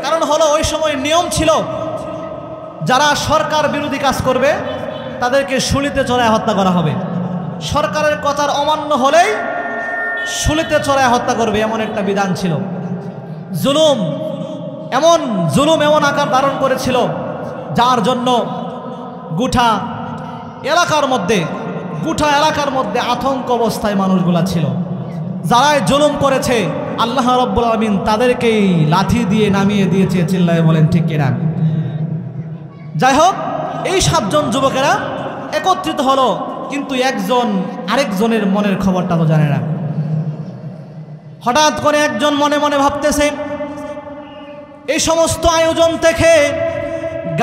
কারণ হলো ওই সময় নিয়ম ছিল, যারা সরকার বিরোধী কাজ করবে তাদেরকে শুলিতে চড়ায় হত্যা করা হবে। সরকারের কথার অমান্য হলেই শুলিতে চড়ায় হত্যা করবে, এমন একটা বিধান ছিল। জুলুম এমন আকার ধারণ করেছিল, যার জন্য গোটা এলাকার মধ্যে আতঙ্ক অবস্থায় মানুষগুলা ছিল। যারাই জুলুম করেছে আল্লাহ রাব্বুল আলামিন তাদেরকেই লাঠি দিয়ে নামিয়ে দিয়েছে। চিল্লায় বলেন ঠিক কিনা? যাই হোক, এই 7 জন যুবকেরা একত্রিত হলো, কিন্তু একজন আরেকজনের মনের খবরটা তো জানে না। হঠাৎ করে একজন মনে মনে ভাবতেছে, এই সমস্ত আয়োজন থেকে,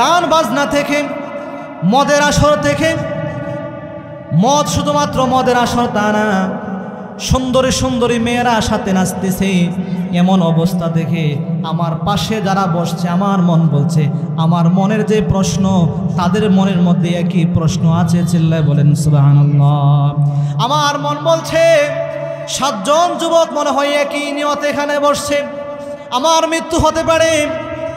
গান বাজনা থেকে, মদের আসর থেকে, মদ শুধুমাত্র মদের আসর তা না, সুন্দরী সুন্দরী মেয়েরা সাথে নাচতেছে, এমন অবস্থা দেখে আমার পাশে যারা বসছে, আমার মন বলছে, আমার মনের যে প্রশ্ন তাদের মনের মধ্যে একই প্রশ্ন আছে। চিল্লায় বলেন সুবহানাল্লাহ। আমার মন বলছে, 7 জন যুবক মনে হয় একই নিয়তে এখানে বসছে, আমার মৃত্যু হতে পারে,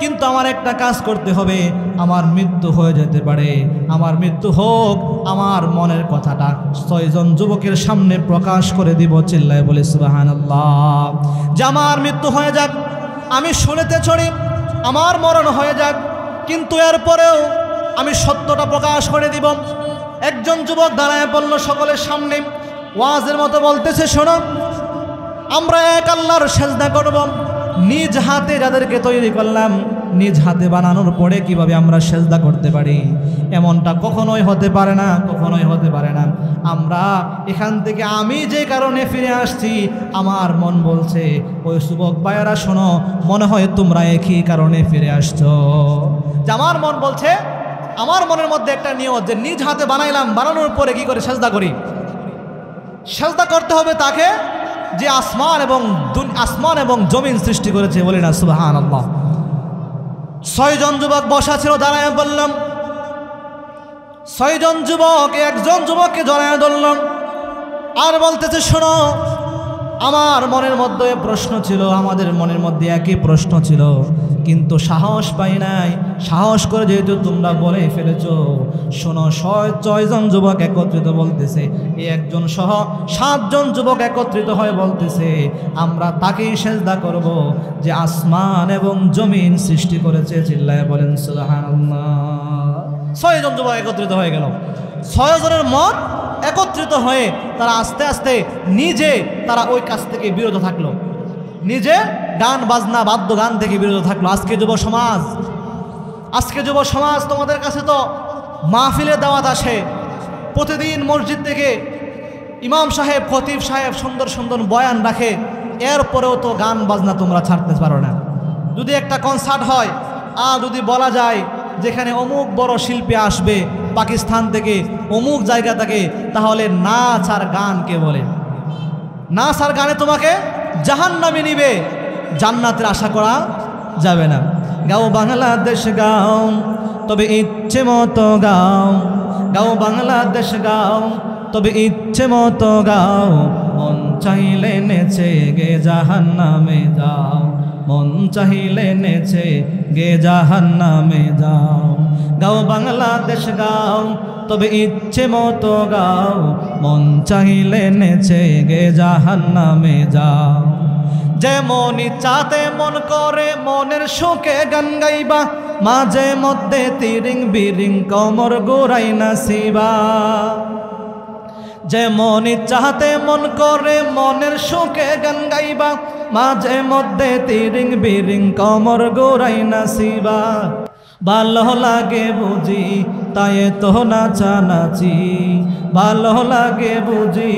কিন্তু আমার একটা কাজ করতে হবে, আমার মৃত্যু হয়ে যেতে পারে, আমার মৃত্যু হোক, আমার মনের কথাটা 6 জন যুবকের সামনে প্রকাশ করে দিব। চিল্লায় বলে সুবহানাল্লাহ। যে আমার মৃত্যু হয়ে যাক, আমি শুনেতে চড়ি, আমার মরণ হয়ে যাক, কিন্তু এরপরেও আমি সত্যটা প্রকাশ করে দিব। একজন যুবক দাঁড়ায় বলল সকলের সামনে, ওয়াজের মতো বলতেছে, শোনো, আমরা এক আল্লাহর সেজদা করব। নিজ হাতে যাদেরকে তৈরি করলাম, নিজ হাতে বানানোর পরে কিভাবে আমরা সেজদা করতে পারি? এমনটা কখনোই হতে পারে না, কখনোই হতে পারে না। আমরা এখান থেকে আমি যে কারণে ফিরে আসছি, আমার মন বলছে, ওই যুবক ভাইয়েরা শোনো, মনে হয় তোমরা একই কারণে ফিরে আসছো। যে আমার মন বলছে, আমার মনের মধ্যে একটা নিয়ত যে নিজ হাতে বানাইলাম, বানানোর পরে কি করে সেজদা করি? সেজদা করতে হবে তাকে যে আসমান এবং জমিন সৃষ্টি করেছে। বলি না সুবহানাল্লাহ। 6 জন যুবক বসা ছিল, দাঁড়ায় বললাম, 6 জন যুবক একজন যুবককে জড়ায় ধরলাম আর বলতেছে, শোনো, আমার মনের মধ্যে প্রশ্ন ছিল, আমাদের মনের মধ্যে একই প্রশ্ন ছিল, কিন্তু সাহস পাই নাই। সাহস করে যেহেতু তোমরা বলে ফেলেছো, শোনো, 6 জন যুবক একত্রিত বলতেছে, এই একজন সহ 7 জন যুবক একত্রিত হয়ে বলতেছে, আমরা তাকেই সেজদা করব যে আসমান এবং জমিন সৃষ্টি করেছে। চিল্লায় বলেন সুবহানাল্লাহ। 6 জন যুবক একত্রিত হয়ে গেল। 6 জনের মত একত্রিত হয়ে তারা আস্তে আস্তে নিজে তারা ওই কাজ থেকে বিরত থাকলো, নিজে গান বাজনা বাদ্য গান থেকে বিরত থাকলো। আজকে যুব সমাজ তোমাদের কাছে তো মাহফিলে দাওয়াত আসে, প্রতিদিন মসজিদ থেকে ইমাম সাহেব, খতিব সাহেব সুন্দর সুন্দর বয়ান রাখে, এরপরেও তো গান বাজনা তোমরা ছাড়তে পারো না। যদি একটা কনসার্ট হয় আর যদি বলা যায় যেখানে অমুক বড় শিল্পী আসবে পাকিস্তান থেকে, অমুক জায়গা থেকে, তাহলে নাচ আর গান কে বলে? নাচ আর গানে তোমাকে জাহান্নামে নিবে, জান্নাতের আশা করা যাবে না। গাও বাংলাদেশ গাও, তবে ইচ্ছে মতো গাও, গাও বাংলাদেশ গাও, তবে ইচ্ছে মতো গাও, মন চাইলে নেচে গে জাহান্নামে যাও, মন চাইলে নেচে গে জাহান্নামে যাও। গাও বাংলাদেশ গাও, তবে ইচ্ছে মতো গাও, মন চাইলে নেচে গে জাহান্নামে যাও। যেমন ইচ্ছাতে মন করে মনের সুখে গান গাইবা, মাঝে মধ্যে তিরিং বিরিং কমর গোড়াই নাচিবা। যেমন ইচ্ছাতে মন করে মনের সুখে গান গাইবা, মাঝে মধ্যে তিরিং বিরিং কমর গোড়াই নাচিবা। ভালো লাগে বুঝি তাই তো নাচানাচি, ভালো লাগে বুঝি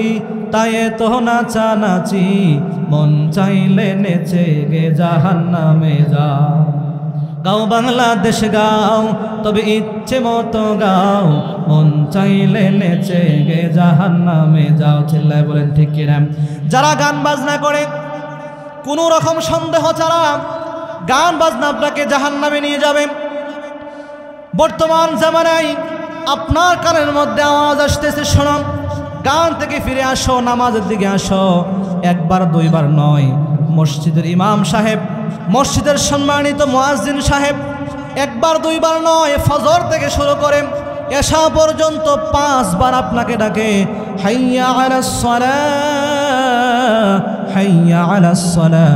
তাই তো নাচানাচি, মন চাইলে নেচে গে জাহান্নামে যাও। গাও বাংলাদেশ গাও, তবে ইচ্ছে মতো গাও, মন চাইলে নেচে গে জাহান্নামে যাও। চিল্লায় বলেন ঠিক কিনা? যারা গান বাজনা করে কোনো রকম সন্দেহ ছাড়া গান বাজনা আপনাকে জাহান্নামে নিয়ে যাবে। বর্তমান জামানায় আপনার কানের মধ্যে আওয়াজ আসতেছে, শোনো, গান থেকে ফিরে আসো, নামাজের দিকে আসো। একবার দুইবার নয়, মসজিদের ইমাম সাহেব, মসজিদের সম্মানিত মুয়াজ্জিন সাহেব একবার দুইবার নয়, ফজর থেকে শুরু করে এশা পর্যন্ত 5 বার আপনাকে ডাকে, হাইয়া আলাস সালাহ, হাইয়া আলাস সালাহ,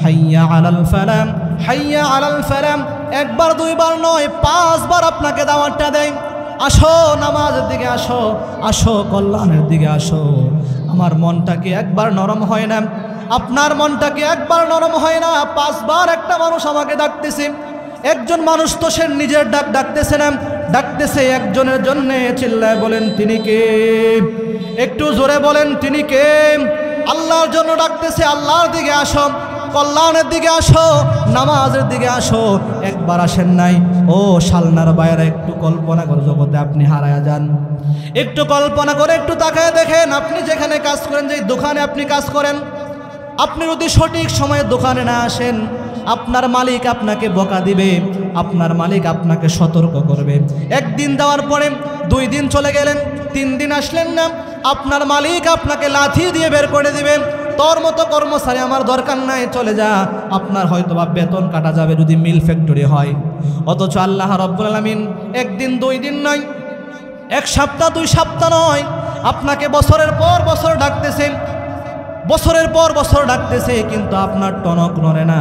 হাইয়া আলাল ফালাহ, হাইয়া আলাল ফালাহ। একবার দুইবার নয়, 5 বার আপনাকে দাওয়াতটা দেয়, আসো নামাজের দিকে আসো, আসো কল্যাণের দিকে আসো। আমার মনটা কি একবার নরম হয় না? আপনার মনটা কি একবার নরম হয় না? 5 বার একটা মানুষ আমাকে ডাকতেছে। একজন মানুষ তো সে নিজের ডাক ডাকতেছে না, ডাকতেছে একজনের জন্যে। চিল্লায় বলেন তিনি কে? একটু জোরে বলেন তিনি কে? আল্লাহর জন্য ডাকতেছে, আল্লাহর দিকে আসো, কল্যাণের দিকে আসো, নামাজের দিকে আসো। একবার আসেন নাই? ও শালনার বাইরে একটু কল্পনা করে জগতে আপনি হারায়া যান। একটু কল্পনা করে একটু তাকায় দেখেন, আপনি যেখানে কাজ করেন, যে দোকানে আপনি কাজ করেন, আপনি যদি সঠিক সময়ে দোকানে না আসেন, আপনার মালিক আপনাকে বকা দিবে, আপনার মালিক আপনাকে সতর্ক করবে। 1 দিন দেওয়ার পরে 2 দিন চলে গেলেন, 3 দিন আসলেন না, আপনার মালিক আপনাকে লাথি দিয়ে বের করে দিবে। তোর মতো কর্মচারী আমার দরকার নাই, চলে যা, আপনার হয়তো বা বেতন কাটা যাবে যদি মিল ফ্যাক্টরি হয়। অথচ আল্লাহ রাব্বুল আলামিন একদিন 2 দিন নয়, 1 সপ্তাহ 2 সপ্তাহ নয়, আপনাকে বছরের পর বছর ডাকতেছে, বছরের পর বছর ডাকতেছে, কিন্তু আপনার টনক নড়ে না।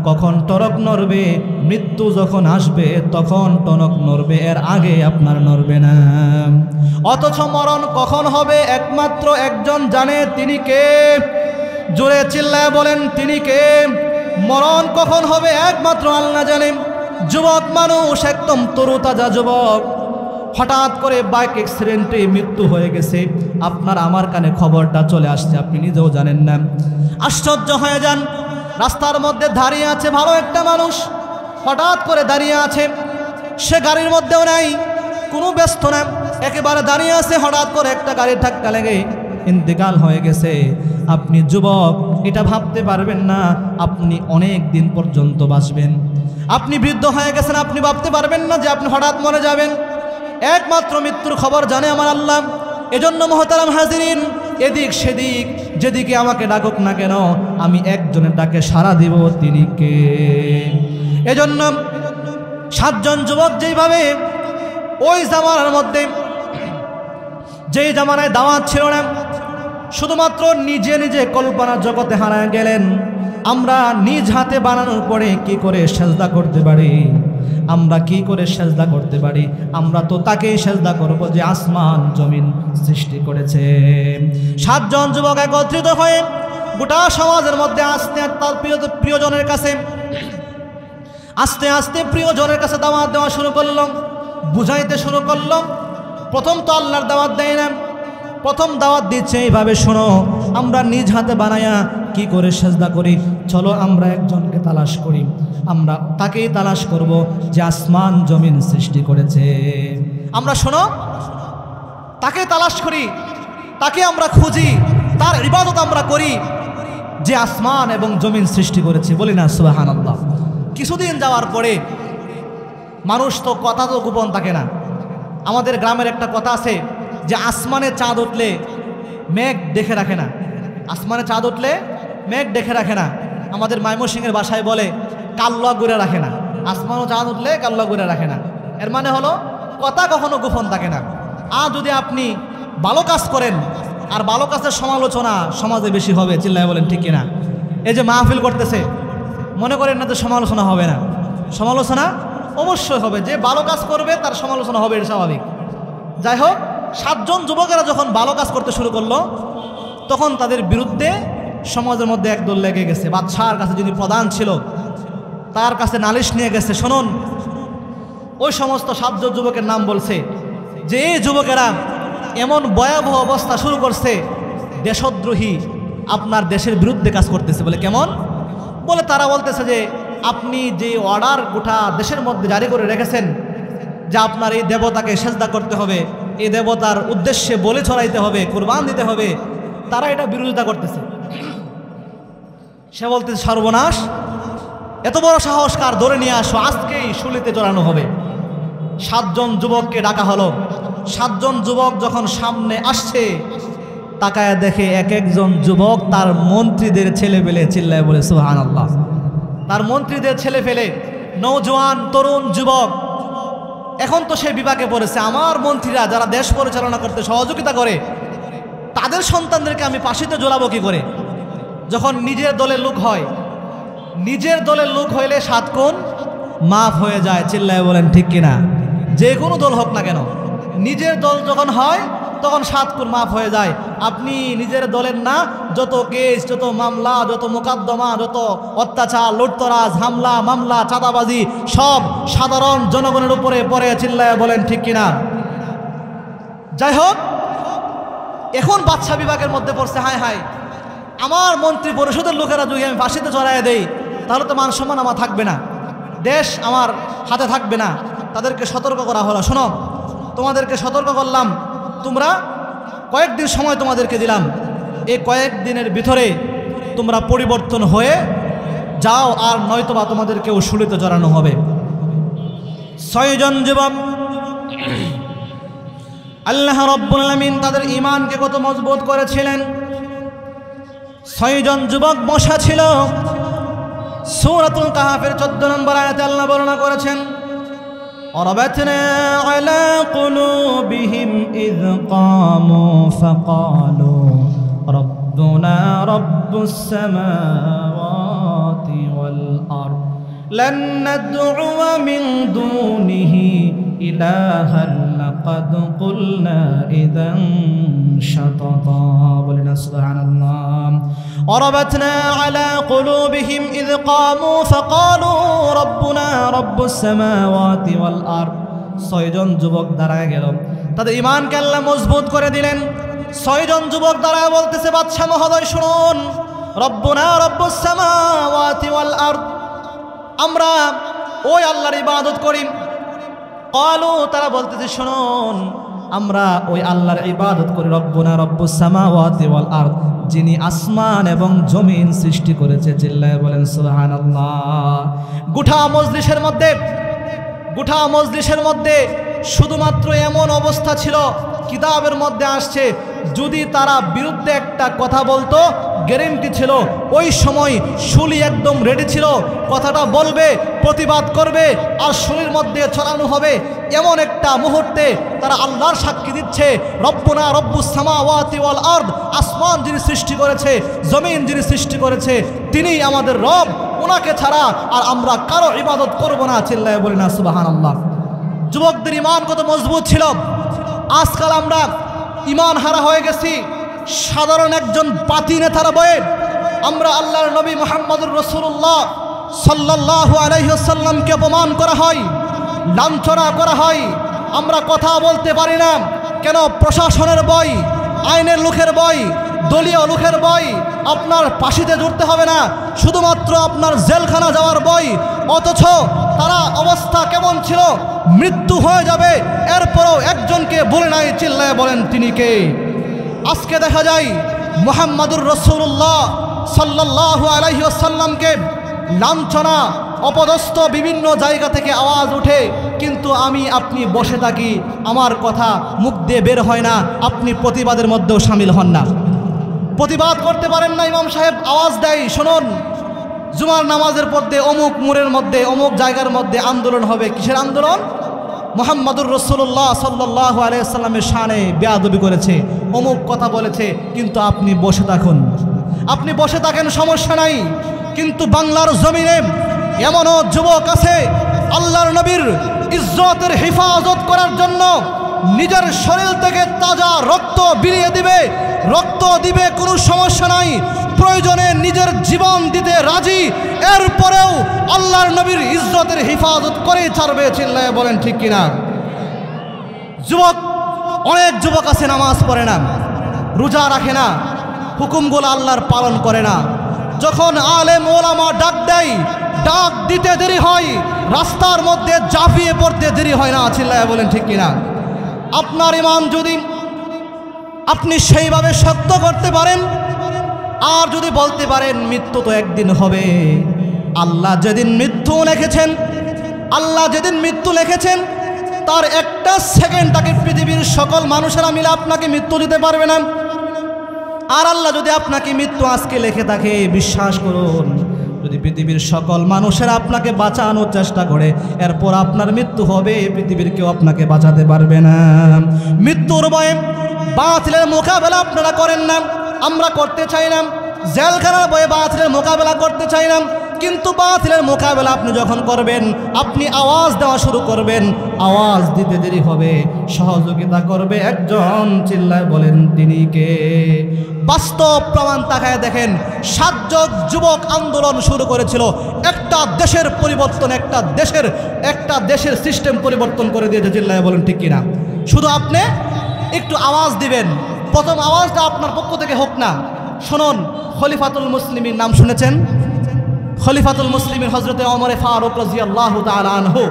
কখন টনক নড়বে? মৃত্যু যখন আসবে তখন টনক নড়বে, এর আগে আপনার নড়বে না। অথচ মরণ কখন হবে একমাত্র একজন জানে, তিনি কে? জোরে চিল্লায় বলেন, তিনি কে? মরণ কখন হবে একমাত্র আল্লাহ জানে। যুবক মানুষ, একদম তরুতাজা যুবক, হঠাৎ করে বাইক অ্যাক্সিডেন্টে মৃত্যু হয়ে গেছে, আপনার আমার কানে খবরটা চলে আসছে, আপনি নিজেও জানেন না। আশ্চর্য হয়ে যান। রাস্তার মধ্যে দাঁড়িয়ে আছে ভালো একটা মানুষ, হঠাৎ করে দাঁড়িয়ে আছে, সে গাড়ির মধ্যেও নাই, কোনো ব্যস্ত না, একেবারে দাঁড়িয়ে আছে, হঠাৎ করে একটা গাড়ির ধাক্কা লেগে ইন্তেকাল হয়ে গেছে। আপনি যুবক, এটা ভাবতে পারবেন না আপনি অনেক দিন পর্যন্ত বাঁচবেন। আপনি বৃদ্ধ হয়ে গেছেন, আপনি ভাবতে পারবেন না যে আপনি হঠাৎ মরে যাবেন। একমাত্র মৃত্যুর খবর জানে আমার আল্লাহ। এজন্য মহতারাম হাজিরিন, এদিক সেদিক যেদিকে আমাকে ডাকুক না কেন, আমি একজনের ডাকে সাড়া দিব, তিনি কে? এজন্য 7 জন যুবক যেইভাবে ওই জামানার মধ্যে, যেই জামানায় দাওয়াত ছিল না, শুধুমাত্র নিজে নিজে কল্পনা জগতে হারায় গেলেন। আমরা নিজ হাতে বানানোর পরে কি করে সেজদা করতে পারি? আমরা কি করে সেজদা করতে পারি? আমরা তো তাকেই সেজদা করব যে আসমান জমিন সৃষ্টি করেছে। 7 জন যুবক একত্রিত হয়ে গোটা সমাজের মধ্যে আস্তে তার প্রিয়জনের কাছে আস্তে আস্তে প্রিয়জনের কাছে দাওয়াত দেওয়া শুরু করলাম, বুঝাইতে শুরু করলাম। প্রথম তো আল্লাহর দাওয়াত দেয় না, প্রথম দাওয়াত দিচ্ছে এইভাবে, শোনো, আমরা নিজ হাতে বানায়া কি করে সেজদা করি, চলো আমরা একজনকে তালাশ করি, আমরা তাকেই তালাশ করব যে আসমান জমিন সৃষ্টি করেছে। আমরা শোনো, তাকে তালাশ করি, তাকে আমরা খুঁজি, তার ইবাদত আমরা করি যে আসমান এবং জমিন সৃষ্টি করেছে। বলি না সুবহানাল্লাহ। কিছুদিন যাওয়ার পরে, মানুষ তো কথা তো গোপন থাকে না, আমাদের গ্রামের একটা কথা আছে যে আসমানে চাঁদ উঠলে মেঘ দেখে রাখে না, আসমানে চাঁদ উঠলে মেঘ দেখে রাখে না। আমাদের ময়মনসিংহের ভাষায় বলে কাল্লা ঘুরে রাখে না, আসমানও চাঁদ উঠলে কাল্লা ঘুরে রাখে না। এর মানে হলো কথা কখনো গোপন থাকে না। আর যদি আপনি ভালো কাজ করেন, আর ভালো কাজের সমালোচনা সমাজে বেশি হবে, চিল্লায় বলেন ঠিক কিনা? এই যে মাহফিল করতেছে, মনে করেন না যে সমালোচনা হবে না, সমালোচনা অবশ্যই হবে। যে ভালো কাজ করবে তার সমালোচনা হবে, এটা স্বাভাবিক। যাই হোক, 7 জন যুবকেরা যখন ভালো কাজ করতে শুরু করলো, তখন তাদের বিরুদ্ধে সমাজের মধ্যে একদল লেগে গেছে। বাদশাহর কাছে যিনি প্রধান ছিল, তার কাছে নালিশ নিয়ে গেছে। শুনুন, ওই সমস্ত 7 জন যুবকের নাম বলছে যে এই যুবকেরা এমন ভয়াবহ অবস্থা শুরু করছে, দেশদ্রোহী, আপনার দেশের বিরুদ্ধে কাজ করতেছে। বলে কেমন? বলে তারা বলতেছে যে আপনি যে অর্ডার গোটা দেশের মধ্যে জারি করে রেখেছেন যে আপনার এই দেবতাকে সেজদা করতে হবে, এই দেবতার উদ্দেশ্যে বলি ছড়াইতে হবে, কুরবান দিতে হবে, তারা এটা বিরোধিতা করতেছে। সে বলতেছে সর্বনাশ, এত বড় সাহস কার? ধরে নিয়ে আসো, আজকেই শুলিতে জড়ানো হবে। 7 জন যুবককে ডাকা হলো। 7 জন যুবক যখন সামনে আসছে, তাকায় দেখে এক একজন যুবক তার মন্ত্রীদের ছেলে পেলে, চিল্লায় বলে সুবহানাল্লাহ, তার মন্ত্রীদের ছেলে ফেলে, নওজোয়ান তরুণ যুবক। এখন তো সে বিপাকে পড়েছে, আমার মন্ত্রীরা যারা দেশ পরিচালনা করতে সহযোগিতা করে, তাদের সন্তানদেরকে আমি পাশিতে জোড়াবো কি করে? যখন নিজের দলের লোক হয়, নিজের দলের লোক হইলে 7 গুণ মাফ হয়ে যায়, চিল্লায় বলেন ঠিক কিনা? যে কোনো দল হোক না কেন, নিজের দল যখন হয় তখন 7 গুণ মাফ হয়ে যায়। আপনি নিজের দলের না, যত কেস, যত মামলা, যত মোকদ্দমা, যত অত্যাচার, লুটতরাজ, হামলা মামলা, চাঁদাবাজি, সব সাধারণ জনগণের উপরে পড়ে, চিল্লায় বলেন ঠিক কিনা? যাই হোক, এখন বাদশা বিভাগের মধ্যে পড়ছে, হায় হায়, আমার মন্ত্রী পরিষদের লোকেরা যদি আমি ফাঁসিতে চড়াইয়া দেই, তাহলে তো মান সম্মান আমার থাকবে না, দেশ আমার হাতে থাকবে না। তাদেরকে সতর্ক করা হলো, শোনো, তোমাদেরকে সতর্ক করলাম, তোমরা কয়েকদিন সময় তোমাদেরকে দিলাম, এই কয়েকদিনের ভিতরে তোমরা পরিবর্তন হয়ে যাও, আর নয়তোবা তোমাদেরকেও শুলিতে জড়ানো হবে। 6 জন যুবক, আল্লাহ রাব্বুল আলামিন তাদের ঈমানকে কত মজবুত করেছিলেন। 6 জন যুবক বসা ছিল। সূরাতুল কাহফের 14 নম্বর আয়াতে আল্লাহ বর্ণনা করেছেন, وربطنا على قلوبهم إذ قاموا فقالوا ربنا رب السماوات والأرض لن ندعو من دونه إلها لقد قلنا إذا شططا بلنا سبحان الله وربطنا على قلوبهم إذ قاموا فقالوا ربنا رب السماوات والأرض 6 জন যুবক দাঁড়ায় গেল, তাদের ঈমানকে আল্লাহ মজবুত করে দিলেন। 6 জন যুবক দাঁড়ায় বলতেছে, বাদশা মহোদয় শুনুন, রব্বুনা রব্বুস সামাওয়াতি ওয়াল আরদ, আমরা ওই আল্লাহর ইবাদত করি। ক্বালু, তারা বলতেছে শুনুন, আমরা ওই আল্লাহর ইবাদত করি, রব্বুনা রব্বুস সামাওয়াতি ওয়াল আরদ, যিনি আসমান এবং জমিন সৃষ্টি করেছে। চিল্লায়ে বলেন সুবহানাল্লাহ। গোটা মজলিসের মধ্যে শুধুমাত্র এমন অবস্থা ছিল, কিতাবের মধ্যে আসছে যদি তারা বিরুদ্ধে একটা কথা বলতো গ্যারেন্টি ছিল ওই সময় শুলি একদম রেডি ছিল, কথাটা বলবে, প্রতিবাদ করবে আর শুলির মধ্যে ছড়ানো হবে। এমন একটা মুহূর্তে তারা আল্লাহর সাক্ষী দিচ্ছে, রব্বুনা রব্বুস সামাওয়াতি ওয়াল আরদ, আসমান যিনি সৃষ্টি করেছে, জমিন যিনি সৃষ্টি করেছে, তিনিই আমাদের রব, ওনাকে ছাড়া আর আমরা কারো ইবাদত করব না। চিল্লায়ে বলি না সুবহানাল্লাহ। যুবকদের ঈমান কত মজবুত ছিল। আজকাল আমরা ঈমান হারা হয়ে গেছি। সাধারণ একজন পাতি নেতার বয়ে আমরা আল্লাহর নবী মুহাম্মদুর রাসূলুল্লাহ সাল্লাল্লাহু আলাইহি ওয়াসাল্লামকে অপমান করা হয়, লাঞ্ছনা করা হয়। আমরা কথা বলতে পারি না কেন? প্রশাসনের ভয়, আইনের লোকের ভয়, দলীয় লোকের ভয়। আপনার ফাঁসিতে ঝুলতে হবে না, শুধুমাত্র আপনার জেলখানা যাওয়ার ভয়। অথচ তারা অবস্থা কেমন ছিল, মৃত্যু হয়ে যাবে, এরপরও একজনকে বলে নাই। চিল্লায় বলেন তিনি কে? আজকে দেখা যায় মুহাম্মাদুর রাসূলুল্লাহ সাল্লাল্লাহু আলাইহি ওয়াসাল্লামকে লাঞ্ছনা, অপদস্থ বিভিন্ন জায়গা থেকে আওয়াজ ওঠে, কিন্তু আপনি বসে থাকি, আমার কথা মুখ দিয়ে বের হয় না, আপনি প্রতিবাদের মধ্যেও সামিল হন না, প্রতিবাদ করতে পারেন না। ইমাম সাহেব আওয়াজ দেয়, শুনুন, জুমার নামাজের পথে অমুক মোড়ের মধ্যে অমুক জায়গার মধ্যে আন্দোলন হবে। কিসের আন্দোলন? মুহাম্মাদুর রাসূলুল্লাহ সাল্লাল্লাহু আলাইহি ওয়াসাল্লামের শানে বেয়াদবি করেছে, অমুক কথা বলেছে, কিন্তু আপনি বসে থাকুন। আপনি বসে থাকেন, সমস্যা নাই, কিন্তু বাংলার জমিনে এমনও যুবক আছে আল্লাহর নবীর ইজ্জতের হেফাজত করার জন্য নিজের শরীর থেকে তাজা রক্ত বিলিয়ে দিবে, রক্ত দিবে, কোনো সমস্যা নাই, প্রয়োজনে নিজের জীবন দিতে রাজি, এরপরেও আল্লাহর নবীর ইজ্জতের হেফাজত করেই ছাড়বে। চিল্লায় বলেন ঠিক কিনা? যুবক, অনেক যুবক আছে নামাজ পড়ে না, রোজা রাখে না, হুকুমগুলো আল্লাহর পালন করে না। যখন আলেম ওলামা ডাক দেয়, ডাক দিতে দেরি হয়, রাস্তার মধ্যে ঝাঁপিয়ে পড়তে দেরি হয় না। চিল্লায় বলেন ঠিক কিনা? আপনার ঈমান যদি আপনি সেইভাবে শক্ত করতে পারেন, আর যদি বলতে পারেন মৃত্যু তো একদিন হবে, আল্লাহ যেদিন মৃত্যু লিখেছেন তার একটা সেকেন্ড তাকে পৃথিবীর সকল মানুষেরা মিলে আপনাকে মৃত্যু দিতে পারবে না। আর আল্লাহ যদি আপনাকে মৃত্যু আজকে লিখে থাকে, বিশ্বাস করুন, যদি পৃথিবীর সকল মানুষেরা আপনাকে বাঁচানোর চেষ্টা করে, এরপর আপনার মৃত্যু হবে, পৃথিবীর কেউ আপনাকে বাঁচাতে পারবে না। মৃত্যুর ভয়ে বাতিলের মোকাবেলা আপনারা করেন না, আমরা করতে চাই না। জেলখানার ভয়ে বাতিলের মোকাবেলা করতে চাই না, কিন্তু বাতিলের মোকাবেলা আপনি যখন করবেন, আপনি আওয়াজ দেওয়া শুরু করবেন, আওয়াজ দিতে দেরি হবে, সহযোগিতা করবে একজন। চিল্লায় বলেন তিনি কে? বাস্তব প্রমাণ তাকায় দেখেন, 7 জন যুবক আন্দোলন শুরু করেছিল, একটা দেশের পরিবর্তন, একটা দেশের সিস্টেম পরিবর্তন করে দিয়েছে। চিল্লায় বলেন ঠিক কিনা? শুধু আপনি একটু আওয়াজ দিবেন, প্রথম আওয়াজটা আপনার পক্ষ থেকে হোক না। শুনুন, খলিফাতুল মুসলিমিন নাম শুনেছেন? খলিফাতুল মুসলিমিন হযরতে ওমরে ফারুক রাদিয়াল্লাহু তাআলা আনহু।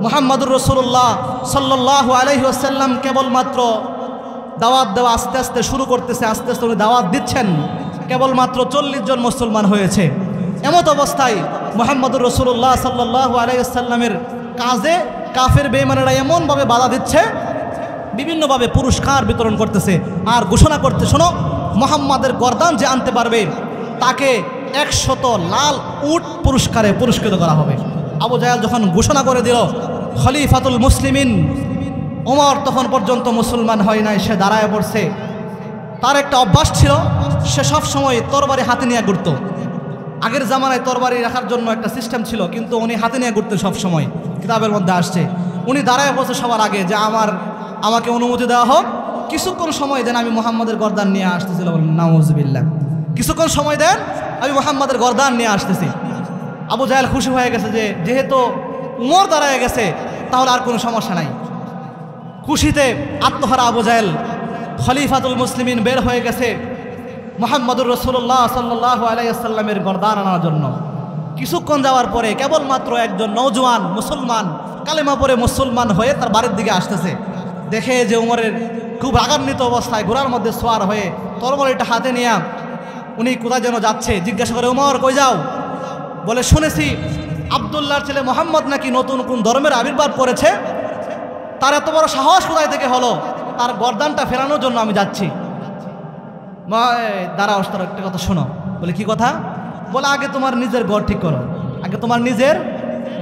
মুহাম্মাদুর রাসূলুল্লাহ সাল্লাল্লাহু আলাইহি ওয়াসাল্লাম কেবলমাত্র দাওয়াত দেওয়া আস্তে আস্তে শুরু করতেছে, আস্তে আস্তে উনি দাওয়াত দিচ্ছেন, কেবলমাত্র 40 জন মুসলমান হয়েছে। এমত অবস্থায় মুহাম্মাদুর রাসূলুল্লাহ সাল্লাল্লাহু আলাইহি ওয়াসাল্লামের কাজে কাফের বেঈমানেরা এমনভাবে বাধা দিচ্ছে, বিভিন্নভাবে পুরস্কার বিতরণ করতেছে আর ঘোষণা করতে, শোনো, মুহাম্মাদের গর্দান যে আনতে পারবে তাকে 100 লাল উট পুরস্কারে পুরস্কৃত করা হবে। আবু জাহেল যখন ঘোষণা করে দিল খলিফাতুল মুসলিমিন, ওমর তখন পর্যন্ত মুসলমান হয় নাই, সে দাঁড়ায় পড়ছে। তার একটা অভ্যাস ছিল, সে সব সময় তরবারি হাতে নিয়ে ঘুরত। আগের জামানায় তরবারি রাখার জন্য একটা সিস্টেম ছিল, কিন্তু উনি হাতে নিয়ে ঘুরতেন সব সময়, কিতাবের মধ্যে আসছে। উনি দাঁড়ায় পড়ছে সবার আগে যে আমাকে অনুমতি দেওয়া হোক, কিছুক্ষণ সময় দেন, আমি মুহাম্মাদের গর্দান নিয়ে আসতেছিল। নাউজুবিল্লাহ, কিছুক্ষণ সময় দেন, আমি মুহাম্মাদের গর্দান নিয়ে আসতেছি। আবু জাহেল খুশি হয়ে গেছে যে যেহেতু উমর দাঁড়ায় গেছে তাহলে আর কোনো সমস্যা নাই। খুশিতে আত্মহারা আবু জাহেল খলিফাতুল মুসলিমিন বের হয়ে গেছে মুহাম্মদুর রাসূলুল্লাহ সাল্লাল্লাহু আলাইহি ওয়াসাল্লামের গর্দান আনার জন্য। কিছুক্ষণ যাওয়ার পরে কেবলমাত্র একজন নওজোয়ান মুসলমান কালেমা পড়ে মুসলমান হয়ে তার বাড়ির দিকে আসতেছে। দেখে যে উমরের খুব রাগান্বিত অবস্থায় ঘোড়ার মধ্যে সোয়ার হয়ে তরবারিটা হাতে নিয়ে উনি কোথায় যেন যাচ্ছে। জিজ্ঞাসা করে, উমর কই যাও? বলে, শুনেছি আব্দুল্লাহর ছেলে মোহাম্মদ নাকি নতুন কোন ধর্মের আবির্ভাব করেছে, তার এত বড় সাহস কোথায় থেকে হলো? তার গর্দানটা ফেরানোর জন্য আমি যাচ্ছি। দাঁড়াও, তার একটা কথা শোনো। বলে, কি কথা? বলে, আগে তোমার নিজের ঘর ঠিক করো, আগে তোমার নিজের